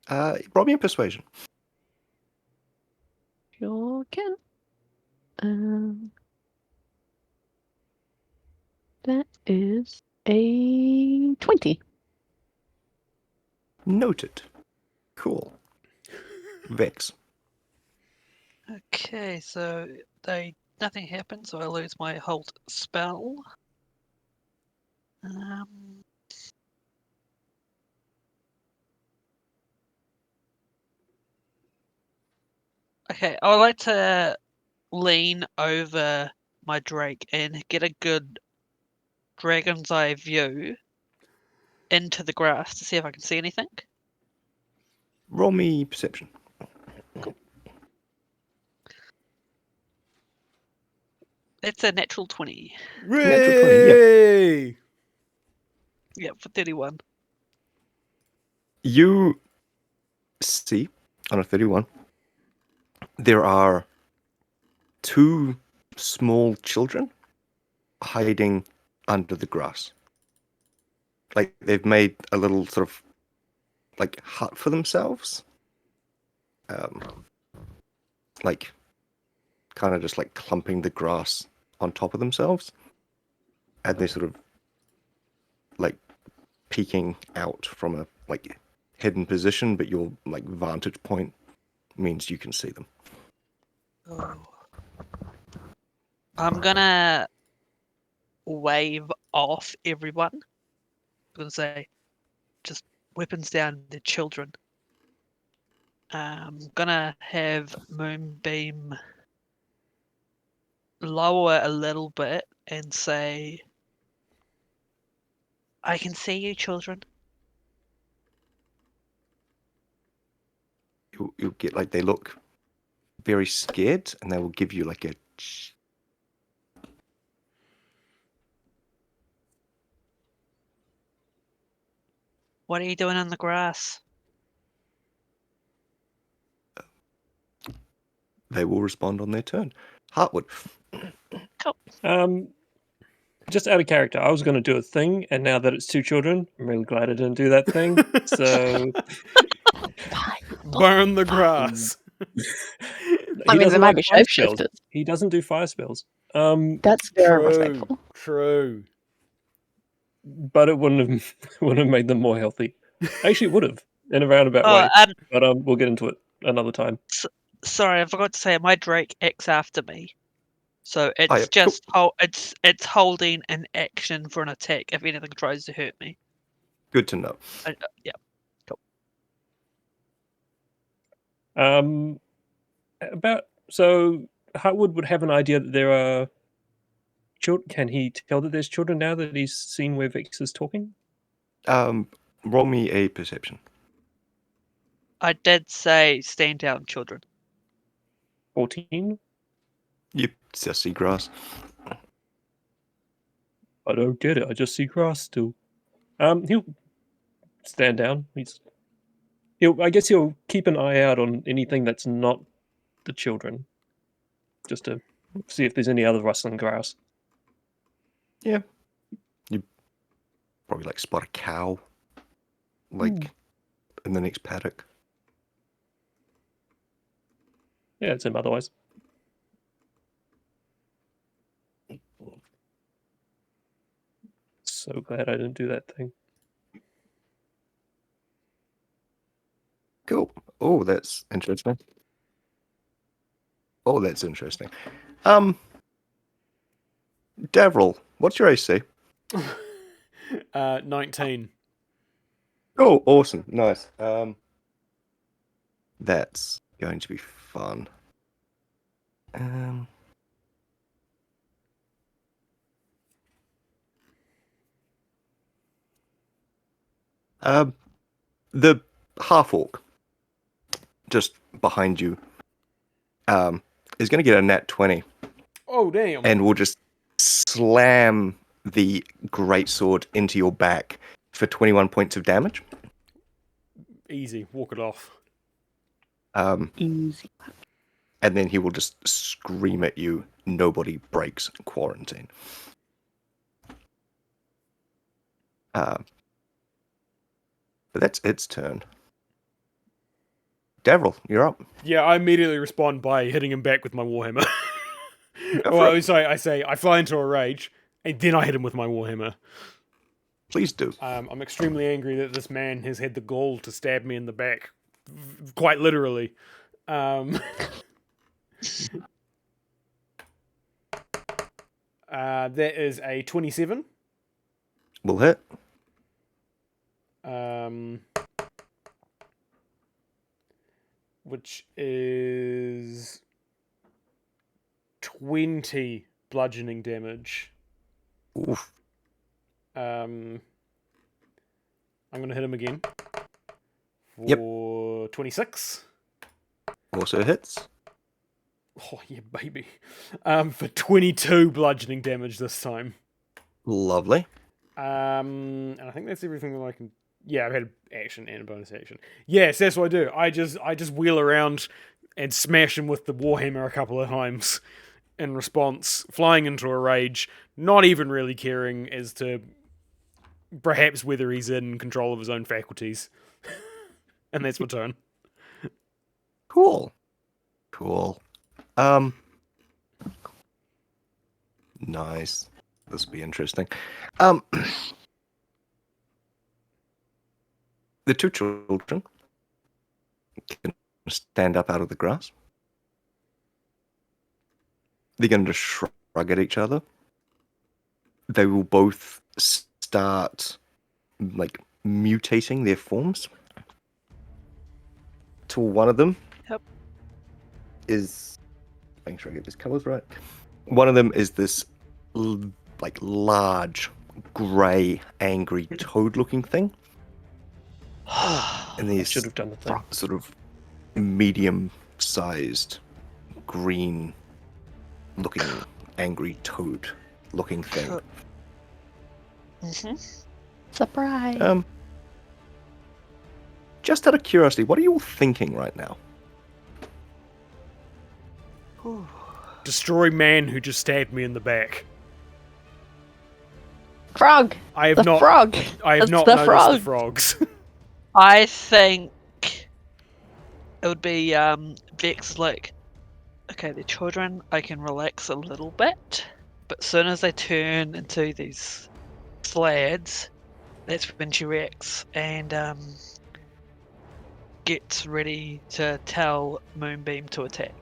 know. Roll me a persuasion. Sure can. That is a 20. Noted. Cool. Vex. Okay, so nothing happens, so I lose my hold spell. Okay, I would like to lean over my Drake and get a good dragon's eye view into the grass to see if I can see anything. Roll me perception. It's a natural 20. Natural 20, yeah. Yay! Yeah, for 31. You see, on a 31, there are two small children hiding under the grass. Like, they've made a little sort of, like, hut for themselves. Like, kind of just, like, clumping the grass on top of themselves. And they're sort of, like, peeking out from a, like, hidden position, but your, like, vantage point means you can see them. Oh. I'm gonna wave off everyone. I'm gonna say, just weapons down, the children. I'm gonna have Moonbeam lower a little bit and say, I can see you, children. You'll get, like, they look very scared, and they will give you, like, a... What are you doing on the grass? They will respond on their turn. Heartwood. Just out of character, I was going to do a thing, and now that it's two children, I'm really glad I didn't do that thing. So Burn the grass. I mean, they might be fire spells. shapeshifters. He doesn't do fire spells. That's very respectful. True. But it wouldn't have made them more healthy. Actually, it would have in a roundabout Oh, way. But we'll get into it another time. sorry, I forgot to say, my Drake acts after me. So yeah, it's cool. just it's holding an action for an attack if anything tries to hurt me. Good to know. Yeah. So Heartwood would have an idea that there are children. Can he tell that there's children now that he's seen where Vex is talking? Roll me a perception. I did say stand down, children. 14. You just see grass. I don't get it. I just see grass still. He'll stand down. I guess he'll keep an eye out on anything that's not the children, just to see if there's any other rustling grass. Yeah. You probably like spot a cow, like in the next paddock. Yeah, it's him otherwise. So glad I didn't do that thing. Cool. Oh, that's interesting. Davril, what's your AC? 19. Oh, awesome. Nice. That's going to be fun. The half-orc just behind you is going to get a nat 20 Oh, damn. and will just slam the greatsword into your back for 21 points of damage. Easy. Walk it off. Easy. And then he will just scream at you, nobody breaks quarantine. But that's its turn. Davril, you're up. Yeah, I immediately respond by hitting him back with my warhammer. Go for Well, it. sorry, I say I fly into a rage, and then I hit him with my warhammer. Please do. I'm extremely angry that this man has had the gall to stab me in the back, quite literally. That is a 27. Will hit. Which is 20 bludgeoning damage. Oof. I'm going to hit him again. Yep. For 26. Also hits. Oh, yeah, baby. For 22 bludgeoning damage this time. Lovely. And I think that's everything that I can... Yeah, I've had an action and a bonus action. Yes, that's what I do. I just wheel around and smash him with the warhammer a couple of times in response, flying into a rage, not even really caring as to perhaps whether he's in control of his own faculties. And that's my turn. Cool. Nice. This will be interesting. The two children can stand up out of the grass. They're going to shrug at each other. They will both start, like, mutating their forms. To one of them is... Making sure I get these colors right. One of them is this, like, large, grey, angry, toad-looking thing. And I these should have done the thing. sort of medium-sized, green-looking, angry toad-looking thing. Surprise. Just out of curiosity, what are you all thinking right now? Destroy man who just stabbed me in the back. Frog. I have The not. frog. I have It's not the noticed frog. the frogs. I think it would be Vex like, okay, they're children, I can relax a little bit, but as soon as they turn into these slads, that's when she reacts and gets ready to tell Moonbeam to attack.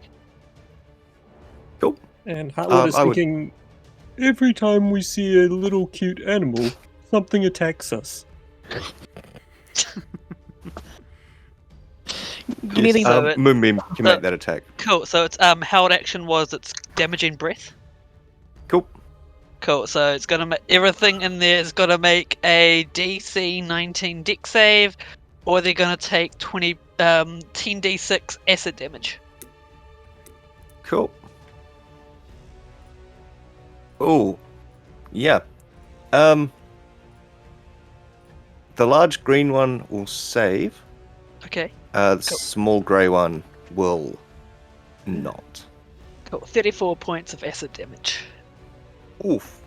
Cool. And Heartwood is I would- thinking, every time we see a little cute animal, something attacks us. Give me Yes, the Moonbeam can make that attack. Cool. So it's held action was it's damaging breath. Cool. Cool. So it's gonna everything in there is gonna make a DC 19 Dex save, or they're gonna take 10d6 acid damage. Cool. Oh, yeah. The large green one will save. Okay. The Cool. small grey one will not. Cool. 34 points of acid damage. Oof.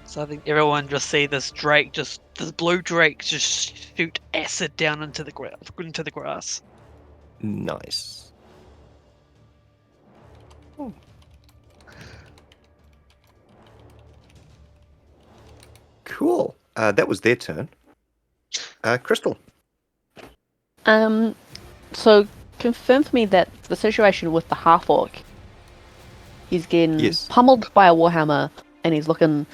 So I think everyone just see this blue drake just shoot acid down into the grass. Nice. Oh. Cool. That was their turn. Crystal. So confirm for me that the situation with the half orc, he's getting Yes. pummeled by a warhammer, and he's looking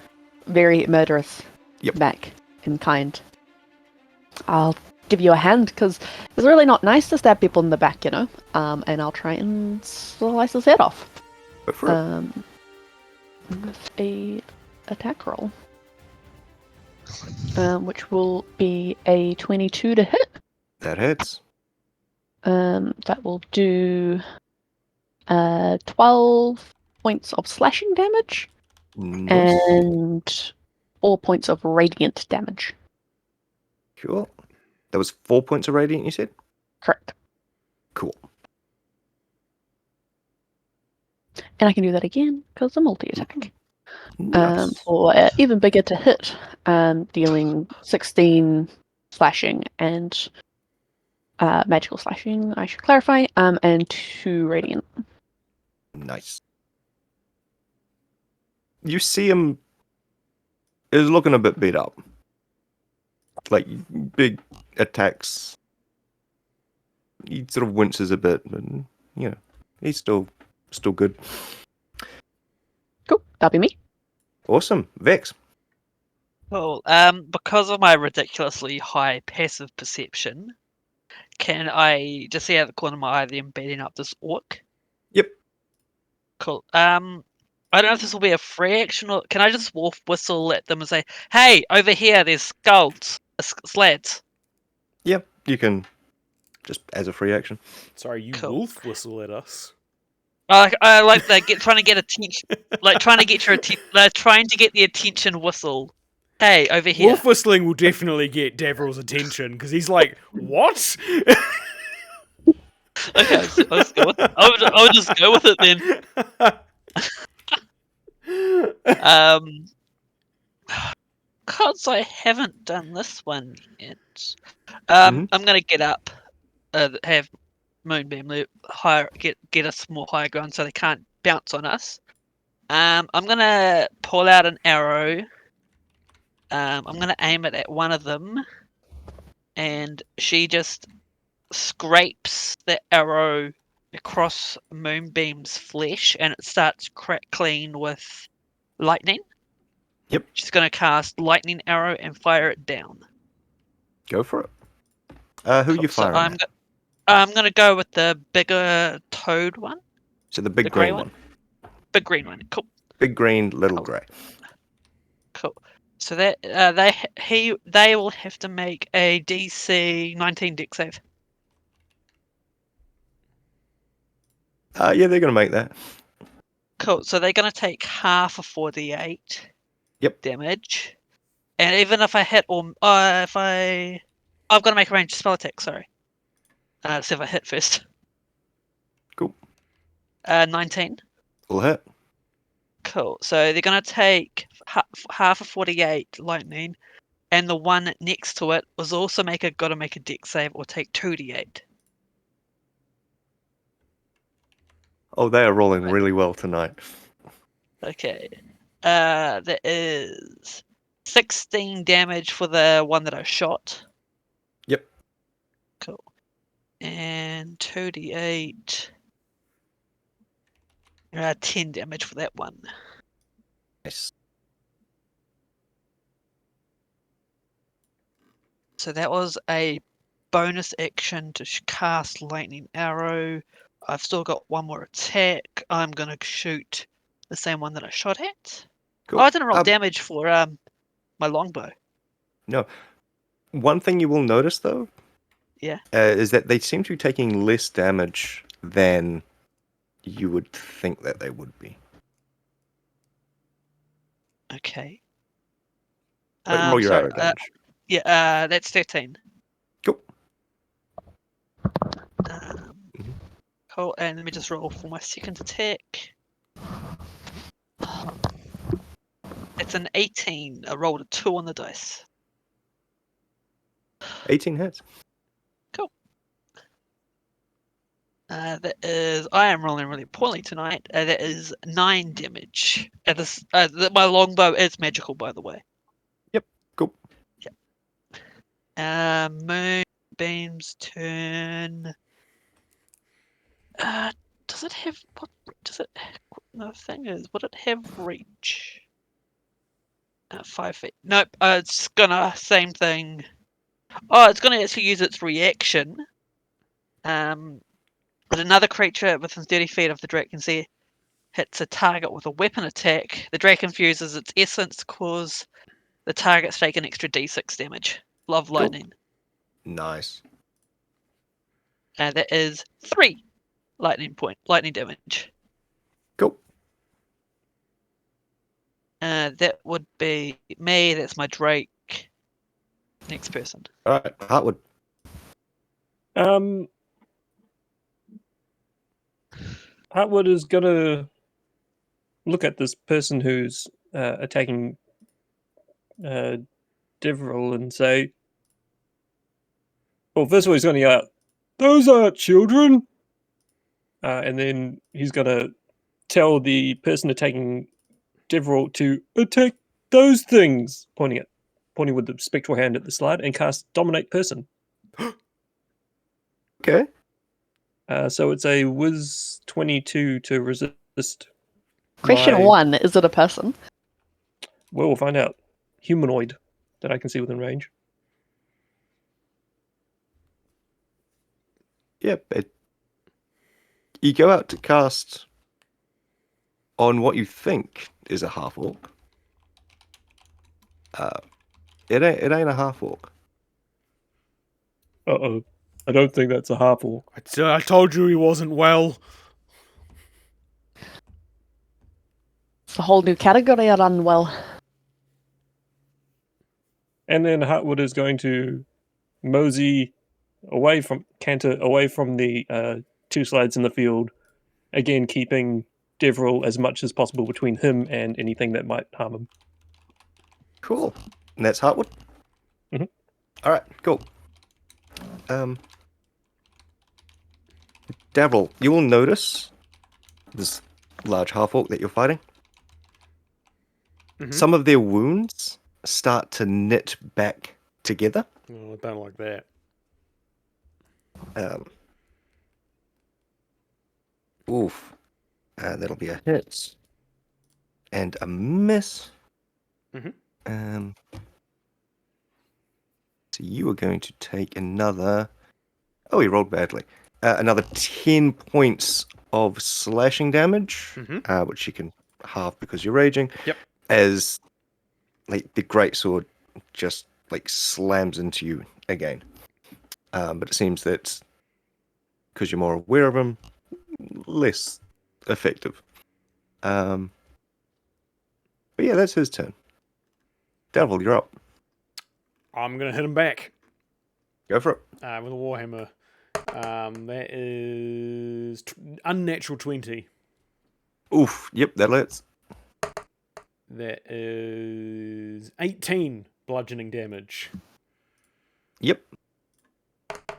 very murderous. Yep. Back in kind. I'll give you a hand because it's really not nice to stab people in the back, you know. And I'll try and slice his head off. Go for it. With a attack roll, which will be a 22 to hit. That hits. That will do 12 points of slashing damage Nice. and 4 points of radiant damage. Cool. That was 4 points of radiant, you said? Correct. Cool. And I can do that again because a multi-attack. Nice. For even bigger to hit, dealing 16 slashing and magical slashing, I should clarify, and 2 radiant. Nice. You see him is looking a bit beat up. Like big attacks. He sort of winces a bit, but you know, he's still good. Cool, that'll be me. Awesome. Vex. Cool. Because of my ridiculously high passive perception, can I just see out the corner of my eye them beating up this orc? Yep. Cool. I don't know if this will be a free action or can I just wolf whistle at them and say, "Hey, over here, there's sleds." Yep. You can just as a free action. Sorry, you Cool. wolf whistle at us. I like they trying to get attention, like trying to get your attention. They're trying to get the attention whistle. Hey, over here. Wolf whistling will definitely get Davril's attention because he's like, "What?" Okay, let's go with it. I'll just go with it then. Cause I haven't done this one yet. I'm gonna get up, have Moonbeam higher, get us more higher ground so they can't bounce on us. I'm gonna pull out an arrow. I'm gonna aim it at one of them, and she just scrapes the arrow across Moonbeam's flesh, and it starts crackling with lightning. Yep. She's gonna cast lightning arrow and fire it down. Go for it. Who are you So firing at? I'm gonna go with the bigger toad one. So the big the grey green one? one. Big green one. Cool. Big green, little Cool. grey. Cool. So that they will have to make a DC 19 Dex save. Yeah, they're gonna make that. Cool. So they're gonna take half of 4d8. Yep. Damage. And even if I hit or I've got to make a ranged spell attack. Sorry. Let's see if I hit first. Cool. 19. Will hit. Cool. So they're gonna take half of 48 lightning, and the one next to it was also got to make a dex save or take 2d8. Oh, they are rolling really well tonight. Okay. That is 16 damage for the one that I shot. Cool. And 2d8. 10 damage for that one. Nice. So that was a bonus action to cast Lightning Arrow. I've still got one more attack. I'm going to shoot the same one that I shot at. Cool. Oh, I didn't roll damage for my longbow. No. One thing you will notice, though, Yeah. is that they seem to be taking less damage than you would think that they would be. Okay. Roll your arrow damage. Yeah, that's 13. Cool. Cool, and let me just roll for my second attack. It's an 18. I rolled a 2 on the dice. 18 hits. Cool. That is... I am rolling really poorly tonight. That is 9 damage. My longbow is magical, by the way. Yep, cool. Moonbeam's turn. Does it have... What does it... The thing is, would it have reach? 5 feet. Nope, it's gonna... Same thing. Oh, it's gonna actually use its reaction. But another creature within 30 feet of the Draken hits a target with a weapon attack. The Draken fuses its essence to cause the target take an extra d6 damage. Love lightning. Nice. That is 3 lightning damage. Cool. That would be me. That's my Drake. Next person. All right, Heartwood. Heartwood is gonna look at this person who's attacking Davril and say, well, first of all, he's going to yell out, "Those aren't children!" And then he's going to tell the person attacking Davril to attack those things, pointing with the spectral hand at the slide, and cast Dominate Person. Okay. So it's a Wiz 22 to resist. Question 1, is it a person? Well, we'll find out. Humanoid that I can see within range. Yep. You go out to cast on what you think is a half-orc. It ain't a half-orc. Uh-oh. I don't think that's a half-orc. I told you he wasn't well. It's a whole new category of unwell. And then Heartwood is going to canter away from the 2 slides in the field, again keeping Davril as much as possible between him and anything that might harm him. Cool. And that's Heartwood? Mhm. All right, cool. Davril, you will notice this large half-orc that you're fighting. Mhm. Some of their wounds start to knit back together. Oh, I don't like that. Oof. That'll be a hit. And a miss. Mhm. So you are going to take another... Oh, he rolled badly. Another 10 points of slashing damage, which you can halve because you're raging. Yep. As the greatsword just slams into you again. But it seems that because you're more aware of him, less effective. But yeah, that's his turn. Davril, you're up. I'm going to hit him back Go for it. with a Warhammer. That is unnatural 20. Oof. Yep, that hits. That is 18 bludgeoning damage. Yep.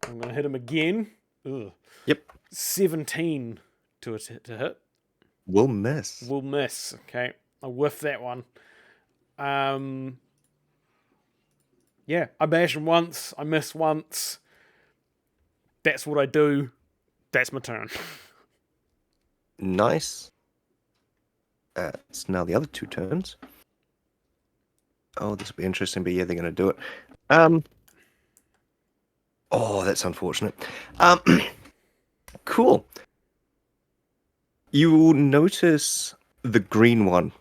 I'm going to hit him again. Ugh. Yep. 17 to hit. Will miss. Will miss. Okay. I whiff that one. Yeah, I bash him once. I miss once. That's what I do. That's my turn. Nice. It's now the other 2 turns. Oh, this will be interesting, but yeah, they're going to do it. Oh, that's unfortunate. Cool. You will notice the green one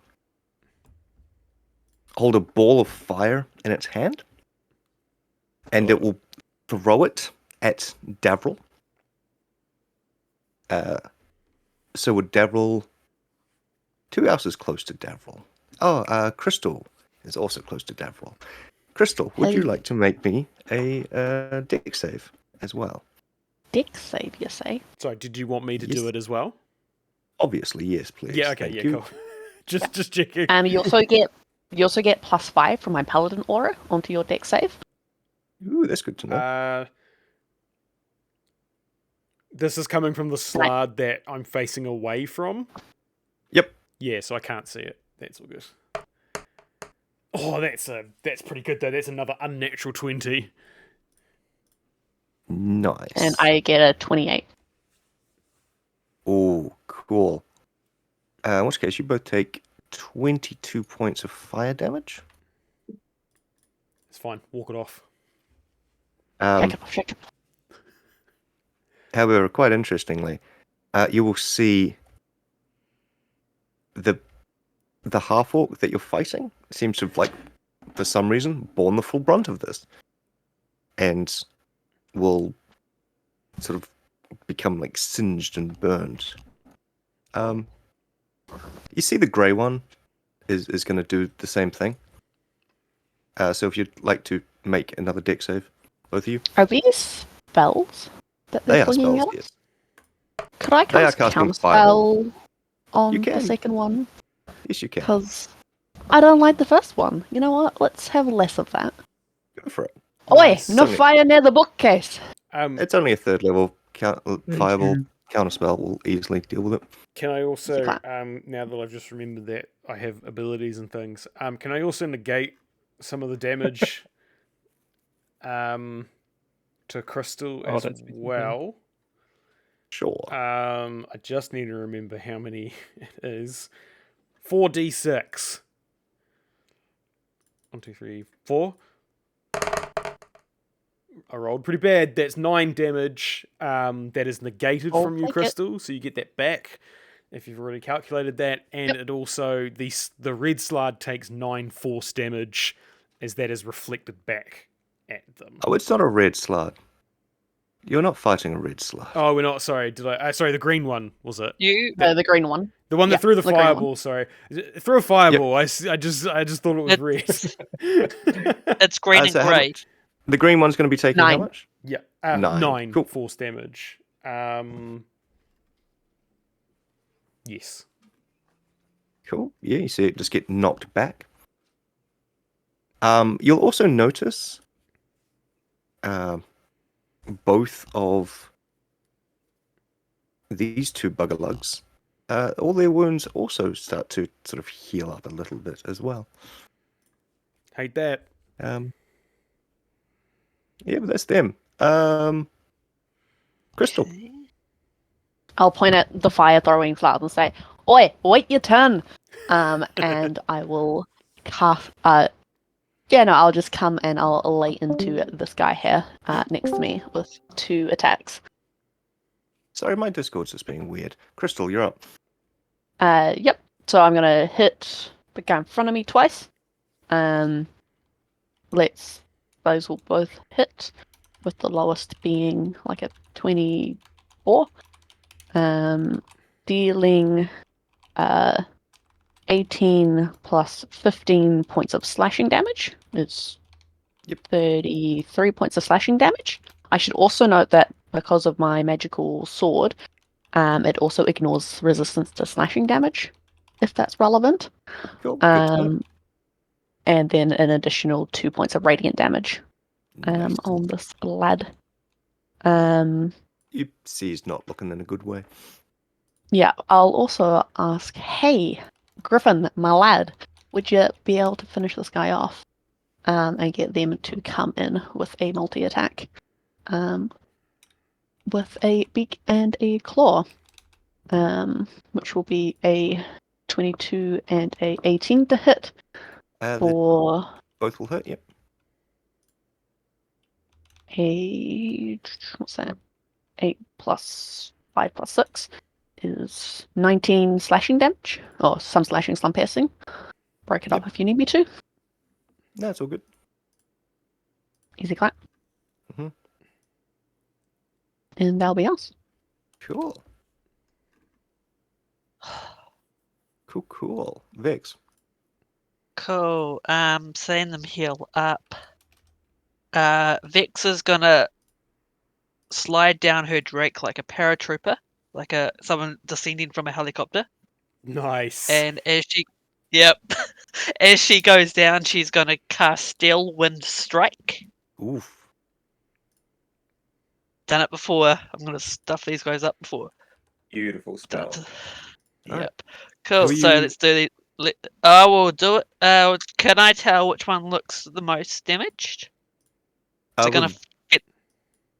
hold a ball of fire in its hand, and it will throw it at Davril. So with Davril, who else is close to Davril? Oh, Crystal is also close to Davril. Crystal, would you Hey. like to make me a deck save as well? Deck save, you say? Sorry, did you want me to Yes. do it as well? Obviously, yes, please. Yeah, okay, Thank yeah, you. cool. Just checking. You also get +5 from my Paladin aura onto your deck save. Ooh, that's good to know. This is coming from the slard that I'm facing away from. Yep. Yeah, so I can't see it. That's all good. Oh, that's pretty good though. That's another unnatural 20. Nice. And I get a 28. Oh, cool. In which case, you both take 22 points of fire damage. It's fine. Walk it off. Shake it. However, quite interestingly, you will see the half-orc that you're fighting seems to have, like, for some reason, borne the full brunt of this. And will sort of become, like, singed and burned. You see the grey one is going to do the same thing. So if you'd like to make another deck save, both of you. Are these spells that They they're are flinging spells, at us? yes. Could I They are cast casting Fireball. Counterspell on You the can. second one? Yes, you can. Because I don't like the first one. You know what? Let's have less of that. Go for it. Oi! Nice. No Sorry. fire near the bookcase! It's only a 3rd level fireball. Counterspell will easily deal with it. Can I also, fine. now that I've just remembered that I have abilities and things, can I also negate some of the damage to Crystal Oh, as that's good. well? Sure. I just need to remember how many it is. 4d6. 1, 2, 3, 4. I rolled pretty bad. That's 9 damage. That is negated I'll from you, take it. Crystal, so you get that back if you've already calculated that. And it also the red slard takes 9 force damage, as that is reflected back at them. Oh, it's not a red slug. You're not fighting a red slug. Oh, we're not. Sorry, did I? Sorry, the green one was it? You The green one. The one that Yeah, threw the the green one. fireball. Sorry, threw a fireball. I just thought it was red. it's green and So how grey. much- The green one's going to be taking how 9. much? Yeah, 9. 9 Cool. force damage. Yes. Cool. Yeah, you see it just get knocked back. You'll also notice both of these 2 buggerlugs, all their wounds also start to sort of heal up a little bit as well. Hate that. Yeah, but that's them. Crystal. Okay. I'll point at the fire throwing slab and say, "Oi, wait your turn!" And I will cast. I'll just come and I'll lay into this guy here next to me with 2 attacks. Sorry, my Discord's just being weird. Crystal, you're up. Yep. So I'm gonna hit the guy in front of me twice. Those will both hit, with the lowest being like a 24. Dealing 18 plus 15 points of slashing damage. It's 33 points of slashing damage. I should also note that because of my magical sword, it also ignores resistance to slashing damage, if that's relevant. Cool. Good to know. And then an additional 2 points of radiant damage Nice. on this lad. You see he's not looking in a good way. Yeah, I'll also ask, hey, Griffin, my lad, would you be able to finish this guy off and get them to come in with a multi-attack? with a beak and a claw, which will be a 22 and a 18 to hit for Both will hit. Yep. a what's that? 8 plus 5 plus 6 is 19 slashing damage, or some slashing, some piercing. Break it up if you need me to. No, it's all good. Easy clap. Mhm. And that'll be us. Cool. Cool. Vex. Cool. Seeing them heal up. Vex is gonna slide down her Drake like a paratrooper, like someone descending from a helicopter. Nice. And as she goes down, she's gonna cast Wind Strike. Oof. Done it before. I'm gonna stuff these guys up before. Beautiful spell. Yep. Alright. Cool. Who So you- let's do the. I will do it. Can I tell which one looks the most damaged? Is it gonna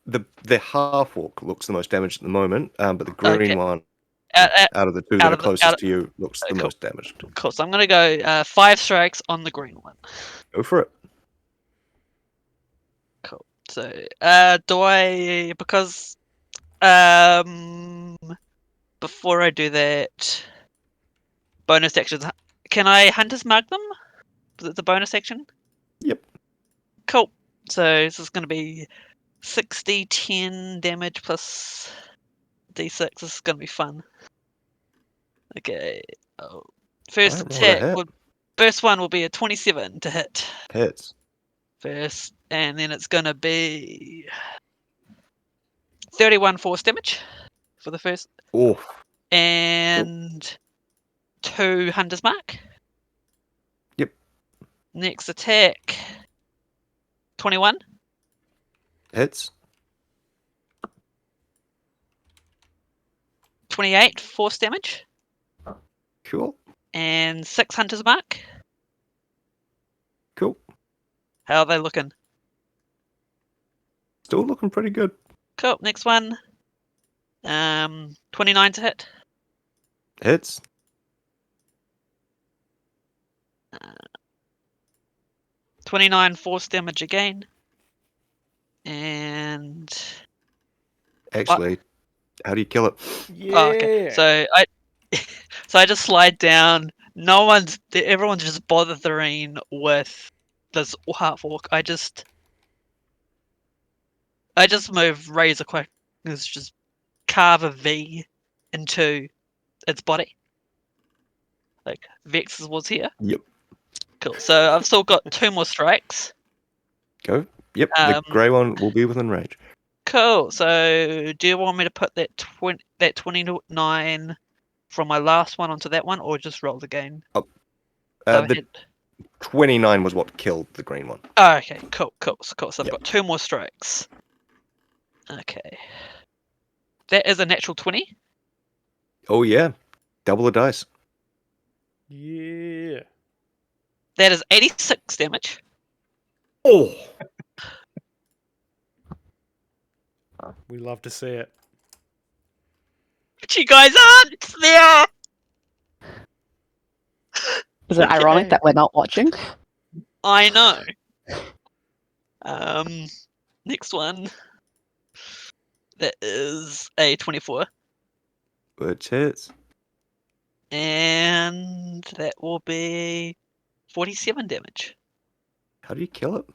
the half orc looks the most damaged at the moment, but the green one out of the two that are closest to you looks the cool. most damaged. Cool. So I'm gonna go 5 strikes on the green one. Go for it. Cool. So do I before I do that bonus actions, can I Hunter's Mark them? The bonus action? Yep. Cool. So this is going to be 60, 10 damage plus d6. This is going to be fun. Okay. Oh. First Alright, roll to attack. hit. First one will be a 27 to hit. Hits. First. And then it's going to be 31 force damage for the first. Oh. And 2 Hunter's Mark. Yep. Next attack. 21. Hits. 28 force damage. Cool. And 6 Hunter's Mark. Cool. How are they looking? Still looking pretty good. Cool. Next one. 29 to hit. Hits. 29 force damage again. And Actually, how do you kill it? Yeah. oh, okay. So I just slide down. Everyone's just bothering with this half orc. I just move razor quick. It's just carve a V into its body. Like Vex was here. Yep. Cool. So I've still got 2 more strikes. Go. Yep. The grey one will be within range. Cool. So do you want me to put that 29 from my last one onto that one, or just roll again? The 29 was what killed the green one. Oh, okay. Cool. So I've Yep. got 2 more strikes. Okay. That is a natural 20. Oh yeah. Double the dice. Yeah. That is 86 damage. Oh. We love to see it. But you guys aren't there! Is it ironic that we're not watching? I know. Next one. That is a 24. Which hits. And that will be 47 damage. How do you kill it?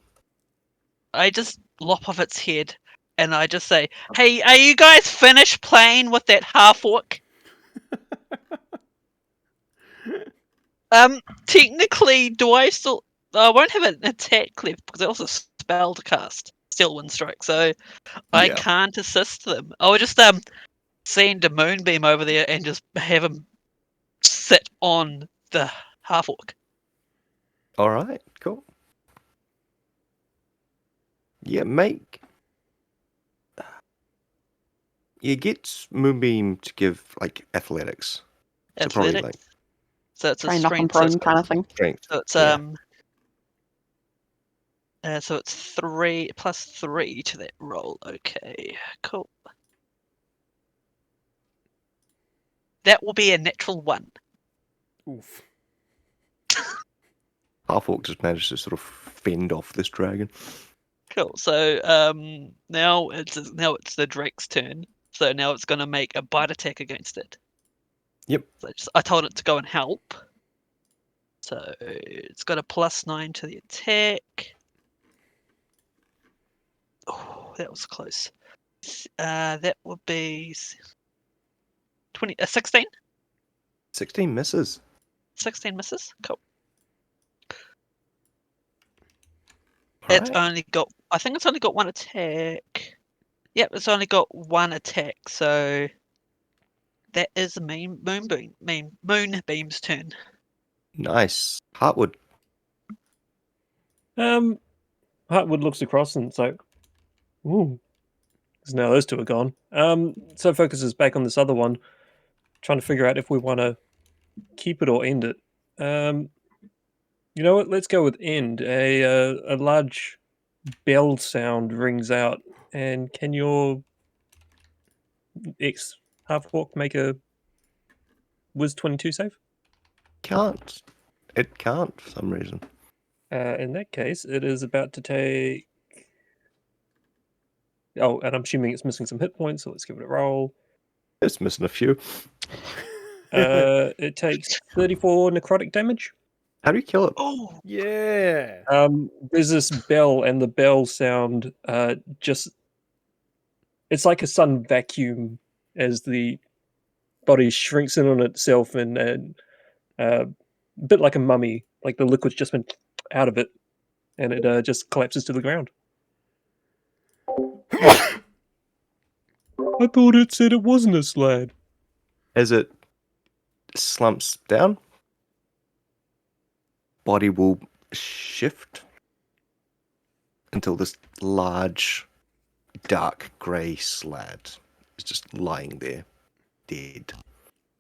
I just lop off its head and I just say, "Hey, are you guys finished playing with that half orc?" Technically, do I still? I won't have an attack left because I also spell to cast Wind Strike, so I Yeah. can't assist them. I would just send a moonbeam over there and just have him sit on the half orc. All right. Cool. Yeah, you get Moonbeam to give like athletics. So probably like Athletics. So it's a Try and knock them strength. So prone kind of thing. strength. So it's Yeah. so it's 3 plus 3 to that roll. Okay, cool. That will be a natural 1. Oof. Half-orc just managed to sort of fend off this dragon. Cool. So now it's the Drake's turn. So now it's going to make a bite attack against it. Yep. So I told it to go and help. So it's got a +9 to the attack. Oh, that was close. That would be 16. 16 misses. 16 misses. Cool. Alright. I think it's only got 1 attack. Yep, it's only got 1 attack. So that is the Moonbeam's turn. Nice. Heartwood. Heartwood looks across and it's like, ooh. Because now those two are gone. So focuses back on this other one, trying to figure out if we want to keep it or end it. You know what? Let's go with end. A large bell sound rings out, and can your ex half orc make a Wiz 22 save? Can't. It can't for some reason. In that case, it is about to take. Oh, and I'm assuming it's missing some hit points, so let's give it a roll. It's missing a few. It takes 34 necrotic damage. How do you kill it? Oh, Yeah. There's this bell, and the bell sound just. It's like a sun vacuum as the body shrinks in on itself and a bit like a mummy, like the liquid's just been out of it, and it just collapses to the ground. I thought it said it wasn't a slad. As it slumps down, body will shift until this large, dark grey slad is just lying there, dead,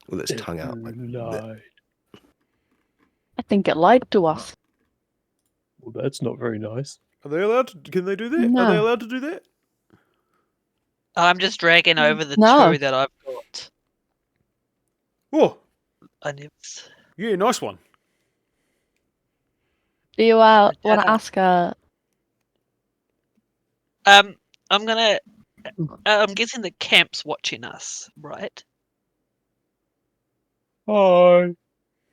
with its tongue out like that. Lied. I think it lied to us. Well, that's not very nice. Are they allowed to? Can they do that? Are No. they allowed to do that? I'm just dragging over the No. 2 that I've got. Oh, I never. yeah, nice one. Do you want Yeah. to ask I'm gonna. I'm guessing the camp's watching us, right? Hi.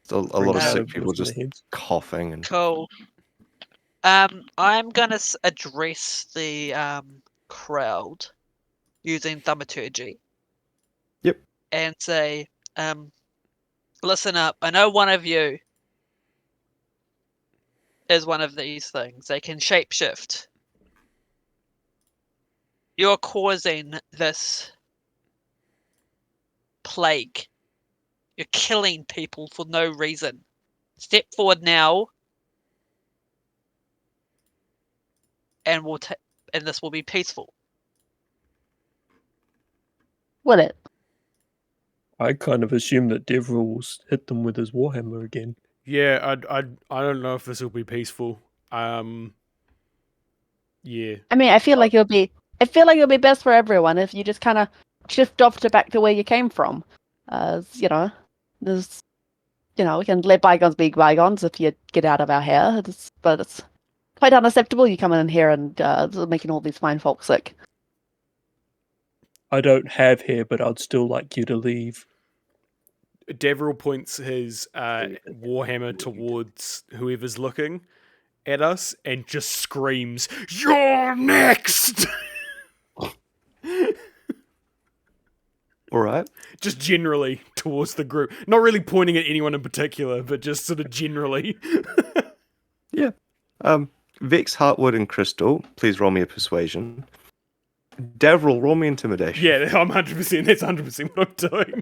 So a lot of Brings, sick people lifts their just heads. coughing and Cool. I'm gonna address the crowd using thaumaturgy. Yep. And say, listen up. I know one of you is one of these things. They can shapeshift. You're causing this plague. You're killing people for no reason. Step forward now, and and this will be peaceful. will it? I kind of assume that Davril will hit them with his warhammer again. Yeah, I don't know if this will be peaceful. Yeah. I mean, I feel like it'll be best for everyone if you just kind of shift off back to where you came from. You know, there's, we can let bygones be bygones if you get out of our hair. But it's quite unacceptable. You coming in here and making all these fine folk sick. I don't have hair, but I'd still like you to leave. Davril points his warhammer towards whoever's looking at us and just screams, "You're next!" all right. Just generally towards the group. Not really pointing at anyone in particular, but just sort of generally. Yeah. Vex, Heartwood, and Crystal, please roll me a persuasion. Davril, roll me intimidation. Yeah, I'm 100%. That's 100% what I'm doing.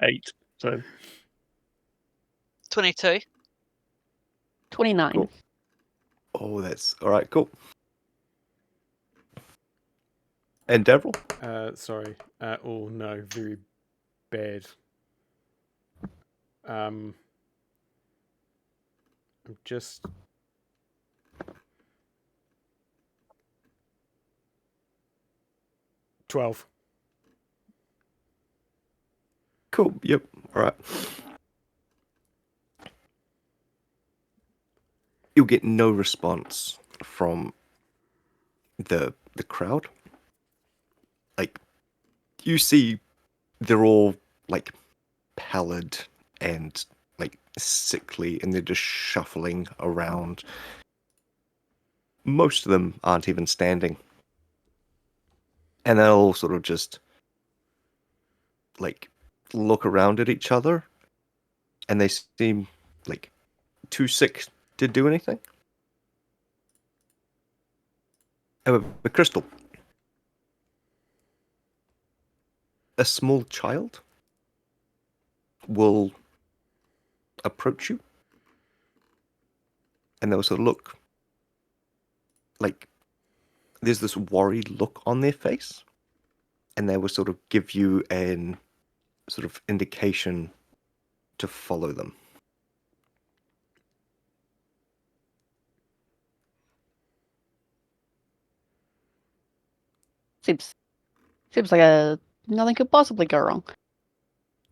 8. So 22. 29. Cool. Oh, that's all right. Cool. And Davril? Sorry. Oh no, very bad. I'm just. $12. Cool. Yep. All right. You'll get no response from the crowd. Like, you see, they're all like pallid and like sickly, and they're just shuffling around. Most of them aren't even standing, and they'll all sort of just like look around at each other, and they seem like too sick to do anything. However, Crystal, a small child will approach you, and they'll sort of look like there's this worried look on their face, and they will sort of give you an sort of indication to follow them. Seems like nothing could possibly go wrong.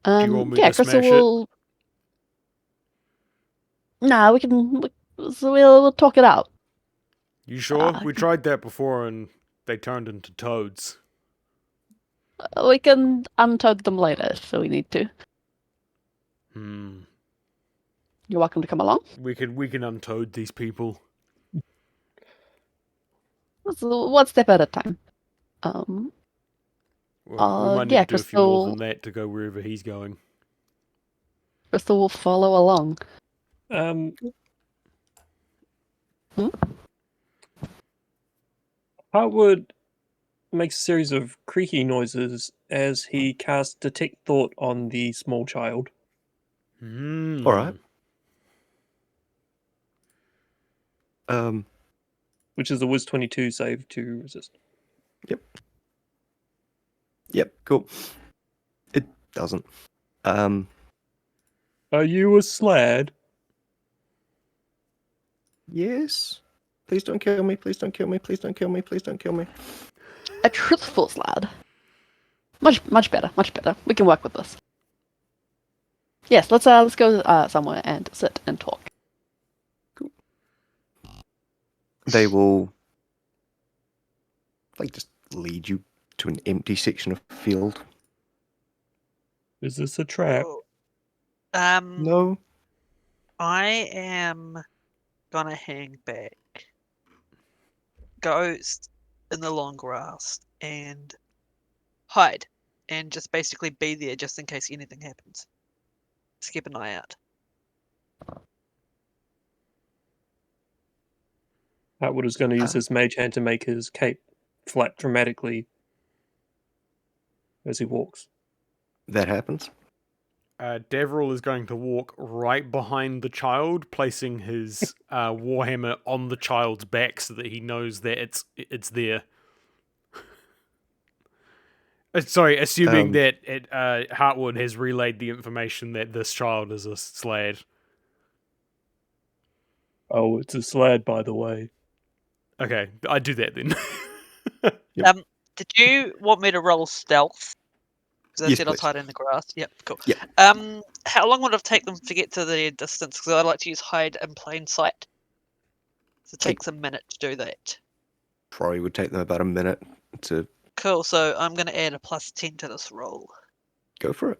Do you want me Yeah, to Crystal smash it? will. Nah, we can. So we'll talk it out. You sure? We tried that before and they turned into toads. We can untoad them later if we need to. You're welcome to come along. We can untoad these people. One step at a time. Well, we might need Yeah, to do a few more Crystal. than that to go wherever he's going. Crystal will follow along. Heartwood makes a series of creaky noises as he casts Detect Thought on the small child. All right. Which is a Wiz 22 save to resist. Yep. Cool. It doesn't. Are you a slad? Yes. Please don't kill me. Please don't kill me. Please don't kill me. Please don't kill me. A truthful lad. Much better. Much better. We can work with this. Yes, let's go somewhere and sit and talk. They will like just lead you to an empty section of field. Is this a trap? No. I am gonna hang back, go in the long grass, and hide, and just basically be there just in case anything happens. Just keep an eye out. Heartwood is going to use his mage hand to make his cape flap dramatically as he walks. That happens. Davril is going to walk right behind the child, placing his warhammer on the child's back so that he knows that it's there. Sorry, assuming that Heartwood has relayed the information that this child is a slad. Oh, it's a slad, by the way. Okay, I do that then. Yep. Did you want me to roll stealth? Because I Yes, said I'll please. hide in the grass. Yep, cool. Yep. How long would it take them to get to the distance? Because I like to use hide in plain sight. So it takes a minute to do that. Probably would take them about a minute to Cool, so I'm going to add a +10 to this roll. go for it.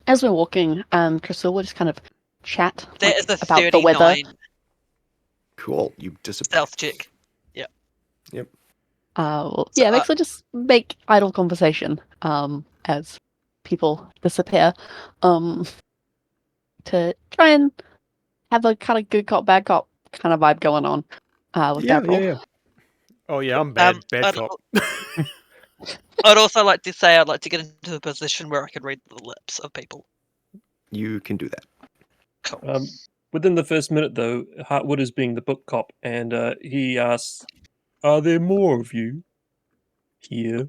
As we're walking, Crystal will just kind of chat That is a about the weather. 39 Cool. You disappear. stealth check. Yep. Yep. Basically just make idle conversation as people disappear to try and have a kind of good cop, bad cop kind of vibe going on with Davril. Yeah. Oh yeah, I'm bad I'd, cop. I'd also like to say I'd like to get into a position where I can read the lips of people. You can do that. Cool. Within the first minute, though, Heartwood is being the book cop, and he asks, "Are there more of you here?"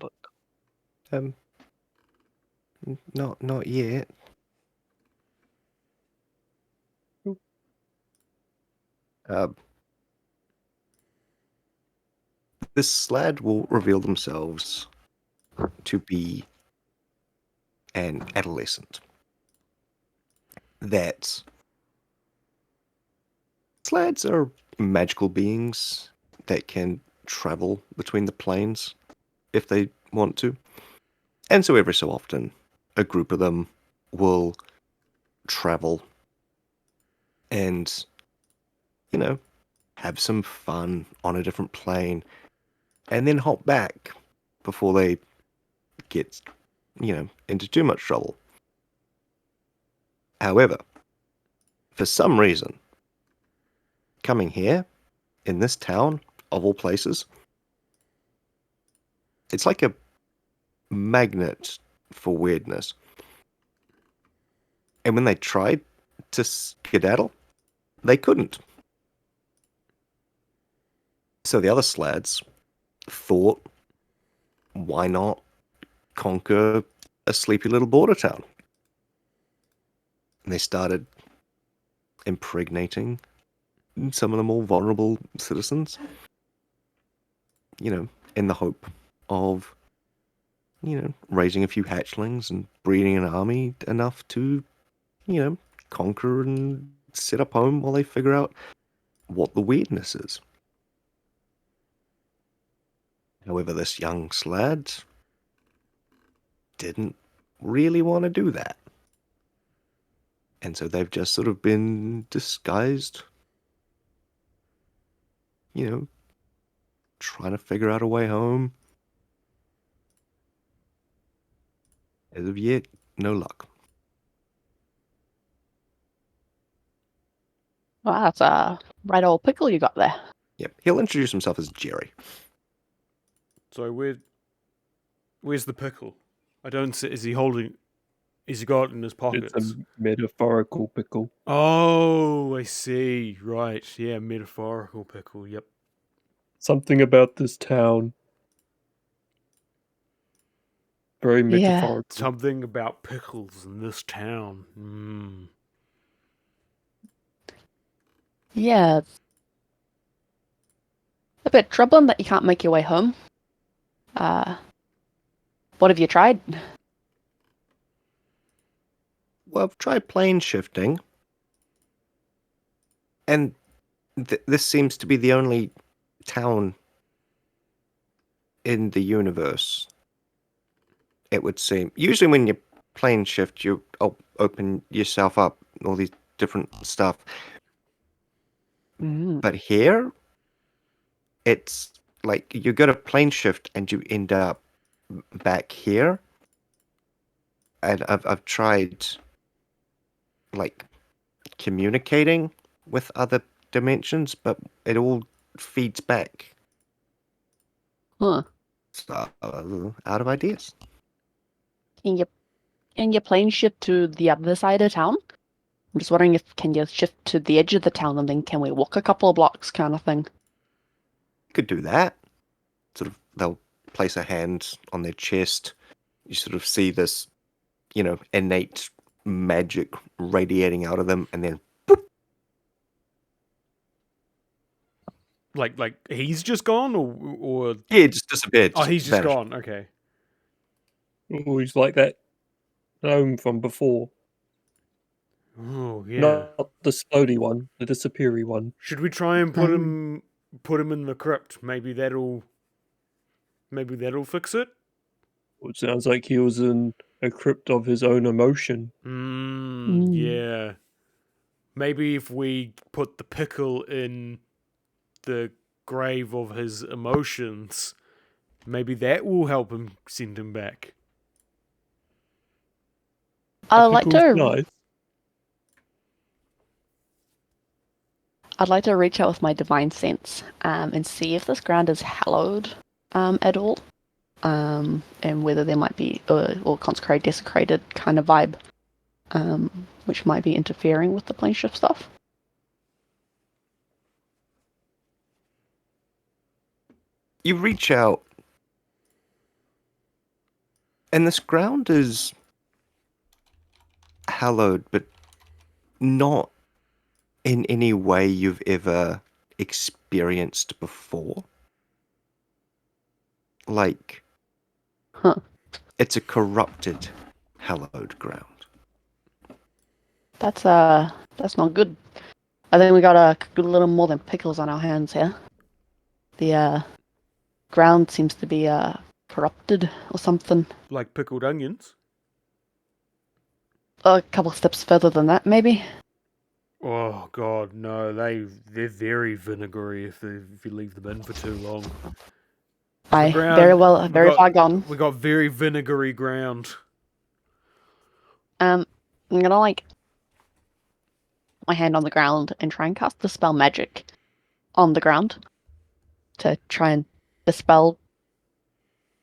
Not yet. This slad will reveal themselves to be an adolescent that slads are magical beings that can travel between the planes if they want to. And so every so often, a group of them will travel and, have some fun on a different plane and then hop back before they get, into too much trouble. However, for some reason, coming here, in this town, of all places, it's like a magnet for weirdness. And when they tried to skedaddle, they couldn't. So the other slads thought, why not conquer a sleepy little border town? And they started impregnating some of the more vulnerable citizens, in the hope of, raising a few hatchlings and breeding an army enough to, conquer and set up home while they figure out what the weirdness is. However, this young slad didn't really want to do that. And so they've just sort of been disguised, trying to figure out a way home. As of yet, no luck. Well, that's a right old pickle you got there. Yep, he'll introduce himself as Jerry. So where's the pickle? I don't see. Is he holding? Is he got it in his pockets? It's a metaphorical pickle. Oh, I see. Right. Yeah, metaphorical pickle. Yep. Something about this town. Very Yeah. metaphorical. Something about pickles in this town. Mm. Yeah. It's a bit troubling that you can't make your way home. What have you tried? Well, I've tried plane shifting. And this seems to be the only town in the universe, it would seem. Usually when you plane shift, you open yourself up, all these different stuff. Mm. But here, it's like you go to plane shift and you end up back here. And I've tried, like, communicating with other dimensions, but it all feeds back. Huh. So, out of ideas. Can you plane shift to the other side of town? I'm just wondering if can you shift to the edge of the town and then can we walk a couple of blocks kind of thing? Could do that. Sort of, they'll place a hand on their chest. You sort of see this, innate magic radiating out of them, and then Like he's just gone, or yeah, it just disappeared. oh, he's just vanished. gone. Okay. Oh, he's like that gnome from before. Oh yeah. Not the slowly one, the disappeary one. Should we try and put him in the crypt? Maybe that'll fix it. Well, it sounds like he was in a crypt of his own emotion. Yeah. Maybe if we put the pickle in the grave of his emotions, maybe that will help him send him back. I'd like Pickle's to nice. I'd like to reach out with my divine sense and see if this ground is hallowed at all, and whether there might be or consecrated, desecrated kind of vibe, which might be interfering with the plane shift stuff. You reach out, and this ground is hallowed, but not in any way you've ever experienced before. Like, Huh. it's a corrupted hallowed ground. That's not good. I think we got a good little more than pickles on our hands here. The ground seems to be corrupted or something. Like pickled onions. A couple steps further than that, maybe. Oh god, no! They're very vinegary if you leave them in for too long. Aye, ground- very well, we very got- far gone. We got very vinegary ground. I'm gonna like my hand on the ground and try and cast Dispel Magic on the ground to try and dispel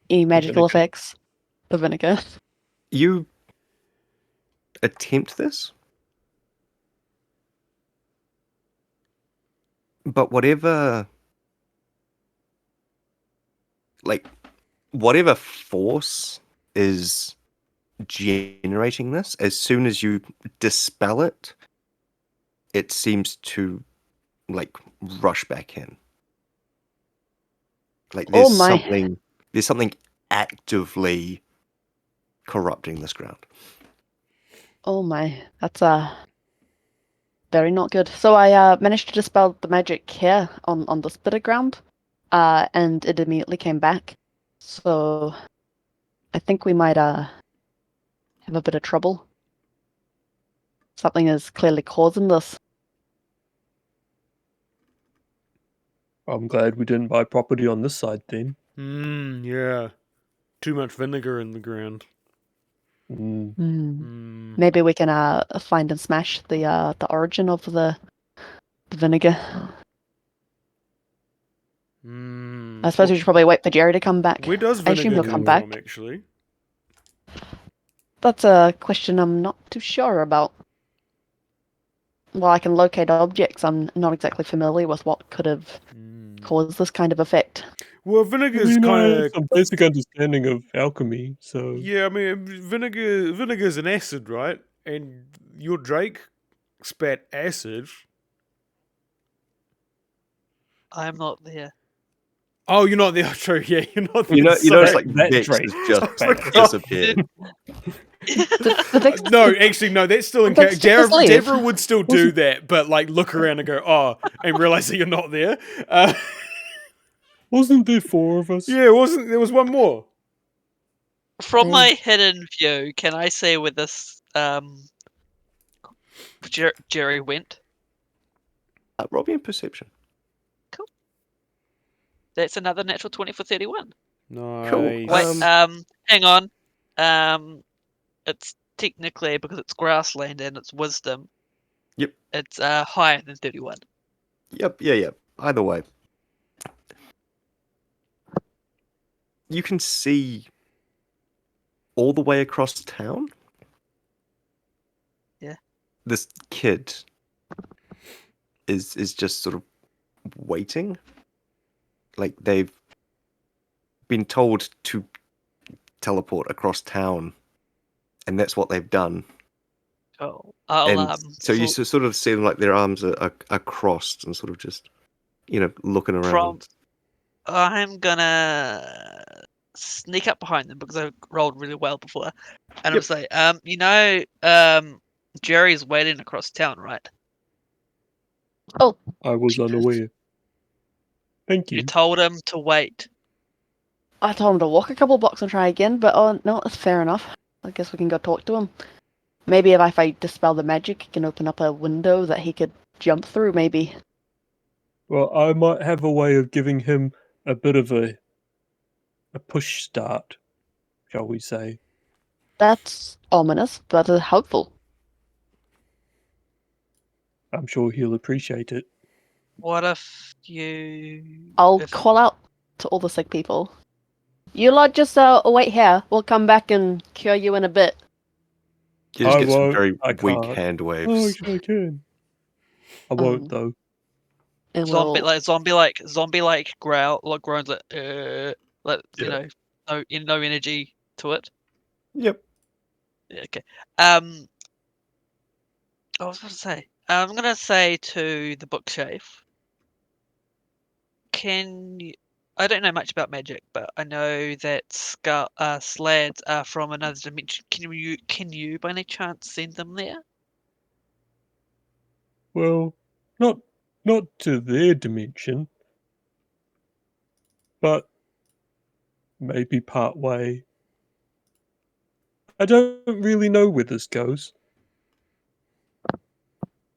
any magical vinegar. effects. The vinegar. You attempt this, but whatever force is generating this, as soon as you dispel it, it seems to rush back in. Like Oh my. there's something actively corrupting this ground. Oh my, that's very not good. So I managed to dispel the magic here on this bit of ground, and it immediately came back. So I think we might have a bit of trouble. Something is clearly causing this. I'm glad we didn't buy property on this side then. Yeah. Too much vinegar in the ground. Maybe we can find and smash the origin of the vinegar. I suppose we should probably wait for Jerry to come back. Where does I assume vinegar he'll come come back. from, actually? That's a question I'm not too sure about. While I can locate objects, I'm not exactly familiar with what could have caused this kind of effect. Well, vinegar's I kind have of... some basic understanding of alchemy, so Yeah, I mean, vinegar's an acid, right? And your Drake spat acid. I'm not there. Oh, you're not there. True, yeah, you're not there. You know, Sorry. it's like That Vex Drake. has just like, disappeared. The Vex- No, actually, no, that's still in Vex character. took his leave. Davril would still do that, but like look around and go, oh, and realize that you're not there. wasn't there 4 of us? Yeah, there was one more. From my hidden view, can I say where this Jerry went? Roll me a perception. That's another natural 20 for 31. Nice. Cool. Wait, hang on. It's technically, because it's grassland and it's wisdom. Yep. It's higher than 31. Yep. Yeah. Either way, you can see all the way across town. Yeah. This kid is just sort of waiting. Like they've been told to teleport across town, and that's what they've done. Oh, So you sort of see them like their arms are crossed and sort of just, looking around. I'm gonna sneak up behind them because I rolled really well before, and Yep. I'll say, Jerry's waiting across town, right? Oh, I was unaware. Thank you. You told him to wait. I told him to walk a couple blocks and try again, but oh no, that's fair enough. I guess we can go talk to him. Maybe if I dispel the magic, it can open up a window that he could jump through, maybe. Well, I might have a way of giving him a bit of a push start, shall we say. That's ominous, but helpful. I'm sure he'll appreciate it. What if you? I'll if- call out to all the sick people. You lot just wait here. We'll come back and cure you in a bit. You just I get some won't, very I weak can't. hand Oh, waves. I can. I won't though. And zombie we'll... like growl like groans like Yeah. no energy to it. Yep. Yeah, okay. I was about to say. I'm gonna say to the bookshelf. Can you, I don't know much about magic, but I know that slads are from another dimension. Can you by any chance send them there? Well, not to their dimension, but maybe part way. I don't really know where this goes.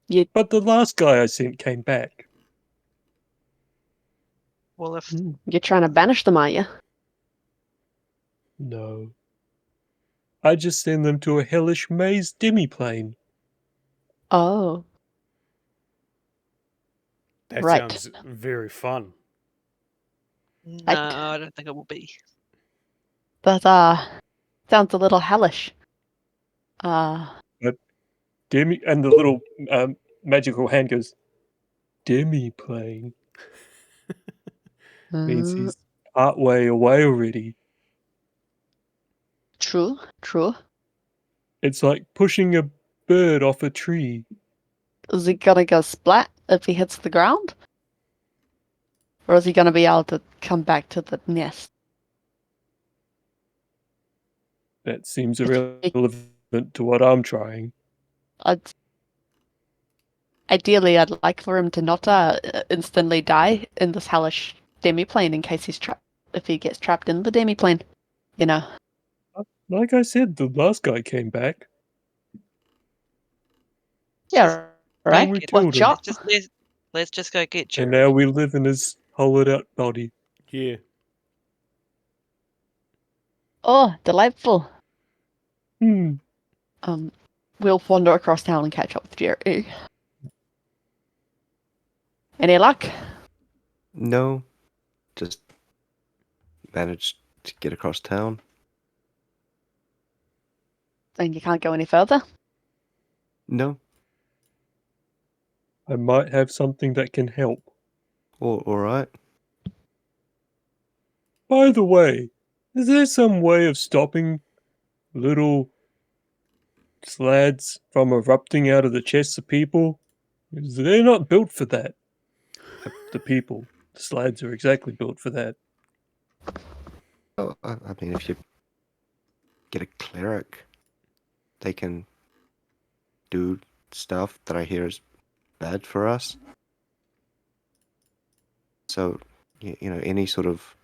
You But the last guy I sent came back. Well, if you're trying to banish them, are you? No. I just send them to a hellish maze demiplane. Oh, That Right. sounds very fun. no, Right. I don't think it will be. that sounds a little hellish. Demi, and the little magical hand goes, demiplane. Means uh, he's part way away already. true. It's like pushing a bird off a tree. Is he gonna go splat if he hits the ground? Or is he gonna be able to come back to the nest? That seems It- irrelevant to what I'm trying. Ideally, I'd like for him to not instantly die in this hellish demiplane in case he's trapped. If he gets trapped in the demiplane, you know. Like I said, the last guy came back. Yeah, right. we Get- killed Watch him. out. Let's just go get And Jerry. now we live in his hollowed out body. Yeah. Oh, delightful. Hmm. We'll wander across town and catch up with Jerry. Any luck? No, just managed to get across town. And you can't go any further? No, I might have something that can help. all right. By the way, is there some way of stopping little slads from erupting out of the chests of people? 'Cause they're not built for that. The people. The slads are exactly built for that. Oh, I mean, if you get a cleric, they can do stuff that I hear is bad for us. So, you know, any sort of...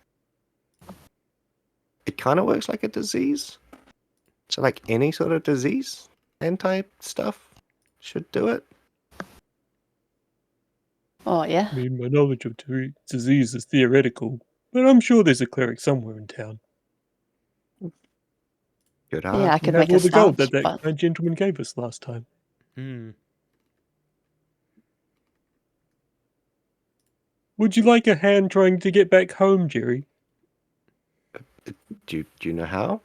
It kind of works like a disease. So, like, any sort of disease, anti stuff should do it. Oh, yeah. I mean, my knowledge of disease is theoretical, but I'm sure there's a cleric somewhere in town. Good Yeah, I art. We could have make a all the gold stance, that but kind gentleman gave us last time. Hmm. Would you like a hand trying to get back home, Jerry? Do you know how?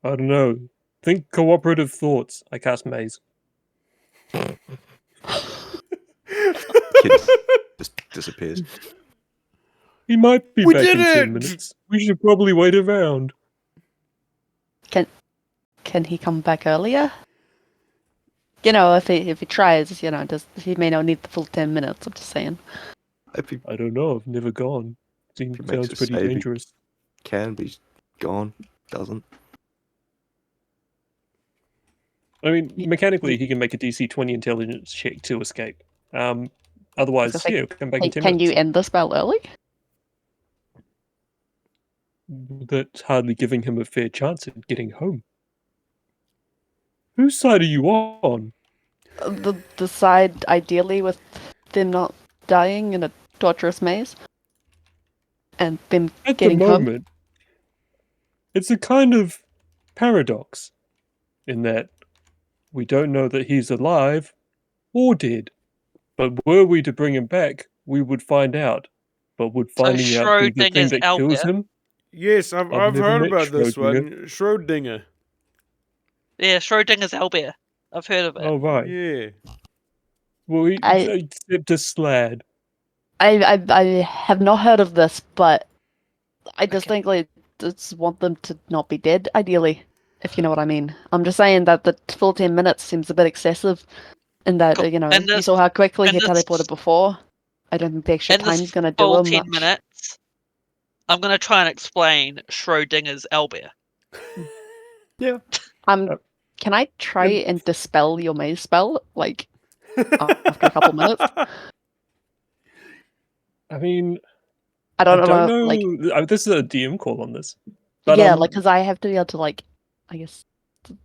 I don't know. Think cooperative thoughts. I cast maze. Kid just disappears. He might be We back did in 10 it! minutes. We should probably wait around. can he come back earlier? You know, if he tries, you know, he may not need the full 10 minutes, I'm just saying. If he I don't know. I've never gone. If he makes Sounds a pretty save, he- dangerous. can, but he's gone. Doesn't. I mean, mechanically, he can make a DC 20 intelligence check to escape. Otherwise, say, yeah, come back in 10 Can you minutes. end the spell early? That's hardly giving him a fair chance at getting home. Whose side are you on? The side, ideally, with them not dying in a torturous maze. And them At getting the home. moment, it's a kind of paradox in that we don't know that he's alive or dead. But were we to bring him back, we would find out. But would So finding out be the thing Schrodinger's that kills Albert. him? Yes, I've I've never heard met about this Schrodinger. one. Schrodinger. Yeah, Schrodinger's Albert. I've heard of it. Oh, right. Yeah. Well, I- except a slad. I have not heard of this, but I Okay. distinctly just want them to not be dead, ideally, if you know what I mean. I'm just saying that the full 10 minutes seems a bit excessive, in that, Cool. you know, And you this- saw how quickly and he this- teleported before. I don't think the extra In this time's gonna do full her 10 much. minutes, I'm going to try and explain Schrodinger's owlbear. Yeah. Can I try and dispel your maze spell, like, after a couple minutes? I mean, I I don't don't know, know. like, This is a DM call on this. But, yeah, like, because I have to be able to, like, I guess,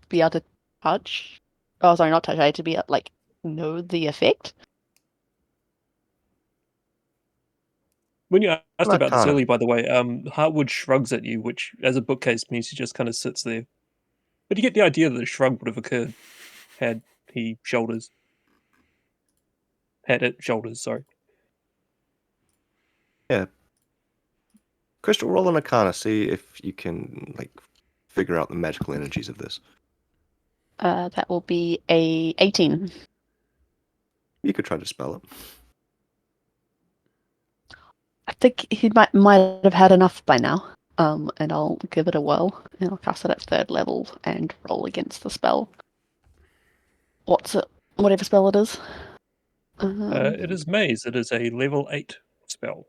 be able to touch. Oh, sorry, not touch. I have to be, like, know the effect. when you asked about this Arcana. earlier, by the way, Heartwood shrugs at you, which, as a bookcase, means he just kind of sits there. But you get the idea that a shrug would have occurred had he shoulders. Had it shoulders, sorry. Crystal, roll an Arcana. See if you can like figure out the magical energies of this. That will be a 18. You could try to spell it. I think he might have had enough by now. And I'll give it a whirl, and I'll cast it at 3rd level and roll against the spell. What's it? Whatever spell it is. It is Maze. It is a level 8 spell.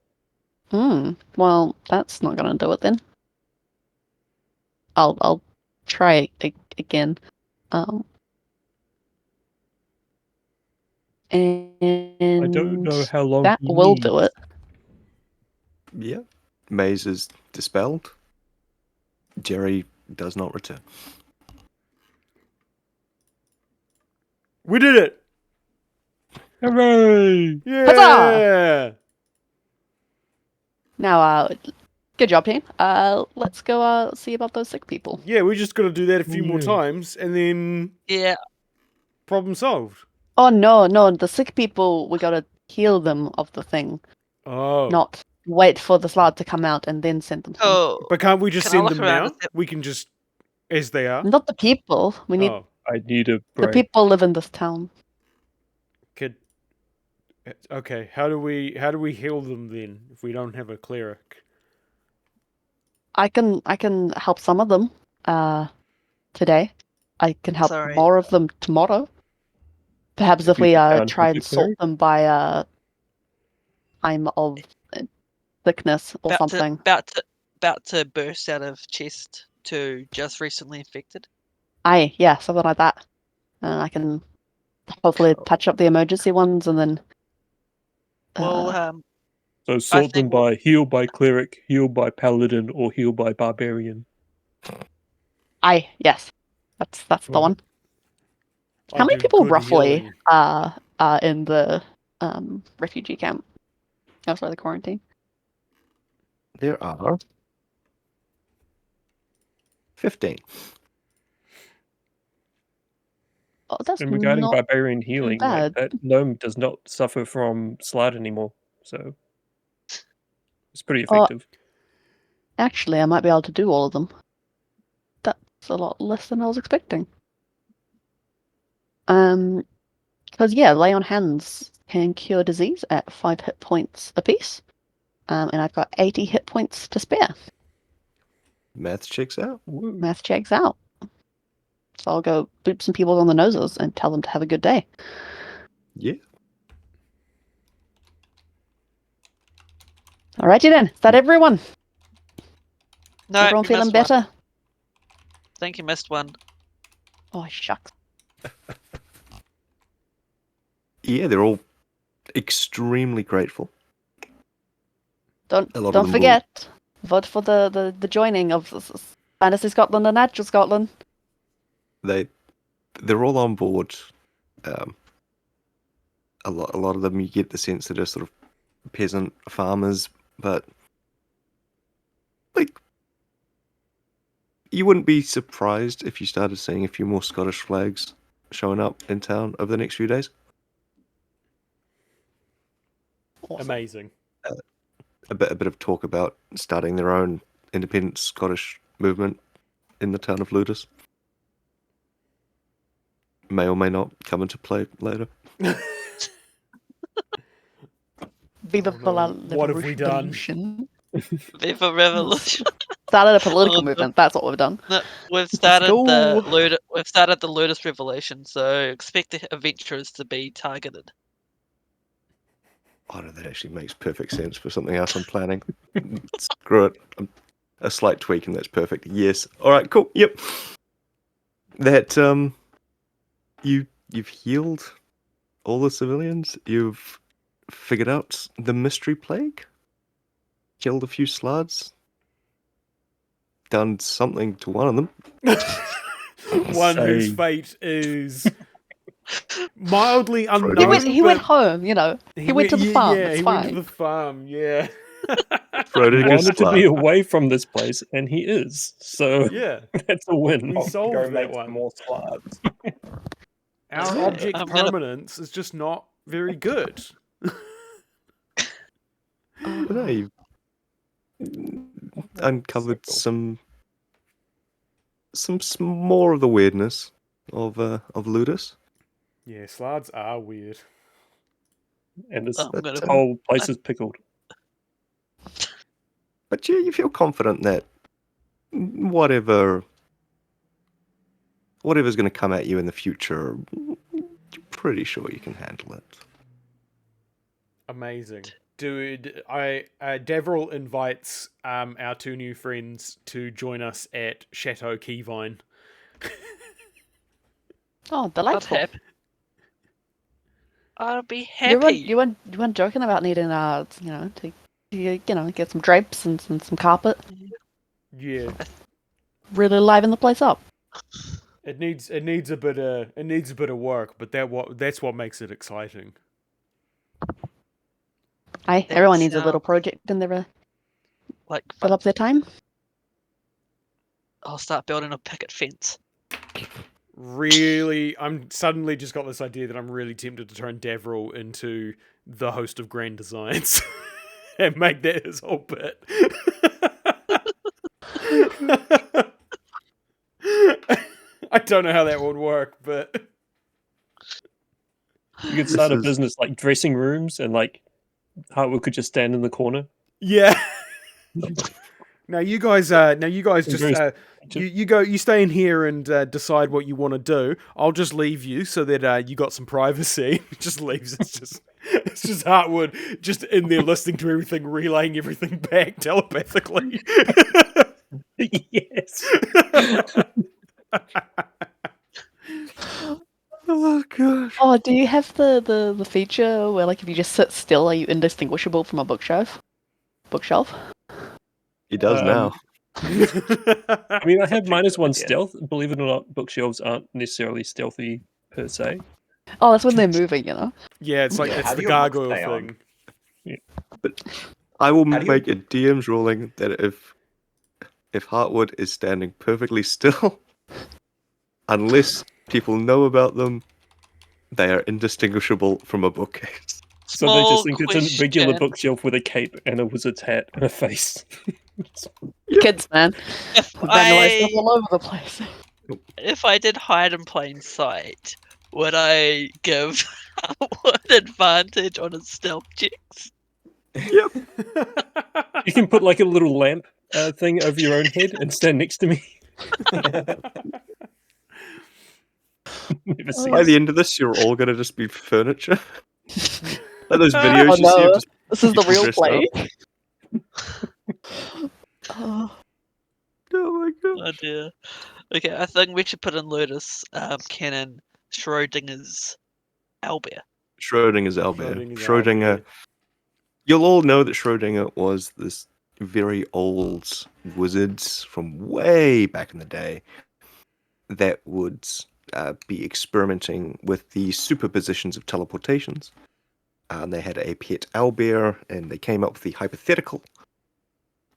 Well, that's not gonna do it then. I'll try it again. And I don't know how long that he will needs. do it. Yeah. Maze is dispelled. Jerry does not return. We did it! Hooray! Yeah! Huzzah! Now, good job, team. Let's go see about those sick people. Yeah, we just got to do that a few more Yeah. times, and then Yeah, problem solved. Oh no, the sick people, we gotta heal them of the thing, Oh. not wait for the slot to come out and then send them home. oh, But can't we just Can I send look them around now? and see- We can just, as they are. Not the people. We need Oh, I need a the break. people live in this town. could. Okay, how do we heal them then if we don't have a cleric? I can help some of them today. I can help Sorry. more of them tomorrow. Perhaps Have if you we been down try with and the sort cleric? them by time of sickness or about something. about to burst out of chest to just recently infected. Aye, yeah, something like that. And I can hopefully touch up the emergency ones and then Well, So sort them think we'll- by heal by cleric, heal by paladin, or heal by barbarian. aye, yes. That's the Right. one. I'll How many do people good roughly healing. are in the refugee camp? Oh, sorry, the quarantine. There are 15. Oh, that's And regarding not barbarian healing, like bad. that gnome does not suffer from slide anymore, so it's pretty Oh. effective. Actually, I might be able to do all of them. That's a lot less than I was expecting. Because yeah, lay on hands can cure disease at 5 hit points apiece. And I've got 80 hit points to spare. Math checks out. Woo. Math checks out. So I'll go boop some people on the noses and tell them to have a good day. Yeah. Alrighty then. Is that everyone? No, Everyone you feeling missed one. better? I think you missed one. Oh, shucks. Yeah, they're all extremely grateful. Don't A lot of them will- forget. Vote for the joining of Fantasy Scotland and Natural Scotland. They're all on board. A lot of them, you get the sense that they're sort of peasant farmers, but like you wouldn't be surprised if you started seeing a few more Scottish flags showing up in town over the next few days. Awesome. Amazing. A bit of talk about starting their own independent Scottish movement in the town of Ludus. May or may not come into play later. Viva Oh, no. la What have we done? revolution. Viva Revolution. Started a political Oh, movement. That's what we've done. No, we've started go. we've started the Ludus Revolution, so expect the adventurers to be targeted. Oh, no, that actually makes perfect sense for something else I'm planning. Screw it. A slight tweak and that's perfect. Yes. All right, cool. Yep. That, you've healed all the civilians. You've figured out the mystery plague. Killed a few slugs. Done something to one of them. One whose Say- fate is mildly He went- unknown. He went but home, you know. He went to the farm. Yeah, It's he fine. went to the farm. Yeah. He Schrodinger's wanted to be slug. away from this place, and he is. So Yeah. that's a win. We Off to solved go that make one. some more slugs. Our Yeah, object I'm gonna- permanence is just not very good. No, you've uncovered So some more of the weirdness of Ludus. Yeah, slads are weird. And this I'm gonna- whole place is pickled. But you feel confident that whatever's going to come at you in the future, you're pretty sure you can handle it. Amazing. Dude, Davril invites our two new friends to join us at Chateau Keyvine. Oh, I'm delightful. happy. I'll be You happy. weren't joking about needing to get some drapes and some carpet. Yeah. Really liven the place up. It needs a bit of work, but that's what makes it exciting. Aye, That everyone needs a little sounds- project in there Like, fill up their time. I'll start building a picket fence. Really, I'm suddenly just got this idea that I'm really tempted to turn Davril into the host of Grand Designs and make that his whole bit. I don't know how that would work, but You could start a is- business like dressing rooms, and like Heartwood could just stand in the corner. yeah. Now you guys just you stay in here and decide what you want to do. I'll just leave you so that you got some privacy. Just leaves. It's just Heartwood just in there listening to everything, relaying everything back telepathically. Yes. Oh gosh. Oh, do you have the feature where like if you just sit still, are you indistinguishable from a bookshelf? He does now. I mean, I have -1 Yeah. stealth. Believe it or not, bookshelves aren't necessarily stealthy per se. Oh, that's when they're moving, you know. Yeah, it's like Yeah, it's how the do your looks gargoyle stay on? thing. I will How do you- make a DM's ruling that if Heartwood is standing perfectly still, unless people know about them, they are indistinguishable from a bookcase. So they just Small think it's a regular question. bookshelf with a cape and a wizard's hat and a face. Kids, man, If vandalize stuff I all over the place. if I did hide in plain sight, would I give one advantage on his stealth checks? Yep. You can put like a little lamp thing over your own head and stand next to me. Never see By us. the end of this, you're all gonna just be furniture. Like those videos Oh, you see no. of just This is the people real dressed up. play. Oh, Oh my god. Oh dear. Okay, I think we should put in Ludus canon Schrodinger's owlbear. Schrodinger's owlbear. Schrodinger's Schrodinger. owlbear. You'll all know that Schrodinger was this very old wizard from way back in the day that would be experimenting with the superpositions of teleportations. They had a pet owlbear, and they came up with the hypothetical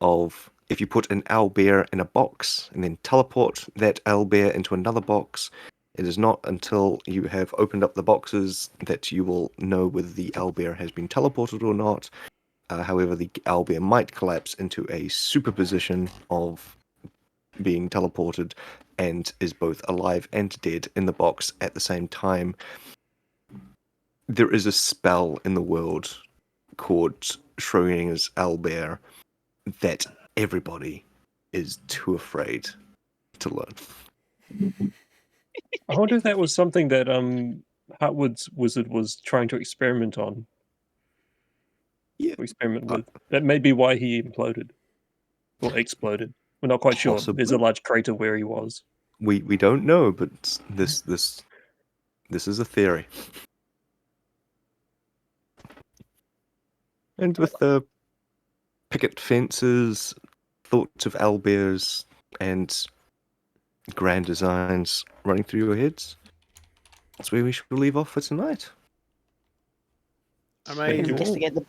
of if you put an owlbear in a box and then teleport that owlbear into another box, it is not until you have opened up the boxes that you will know whether the owlbear has been teleported or not. However, the owlbear might collapse into a superposition of being teleported and is both alive and dead in the box at the same time. There is a spell in the world called Schrodinger's owlbear that everybody is too afraid to learn. I wonder if that was something that Heartwood's wizard was trying to experiment on. Yeah, to experiment with. That may be why he imploded or exploded. We're not quite sure. There's a Possibly. large crater where he was. we don't know, but this is a theory. And with the picket fences, thoughts of owlbears, and grand designs running through your heads, that's where we shall leave off for tonight. Amazing. Investigate the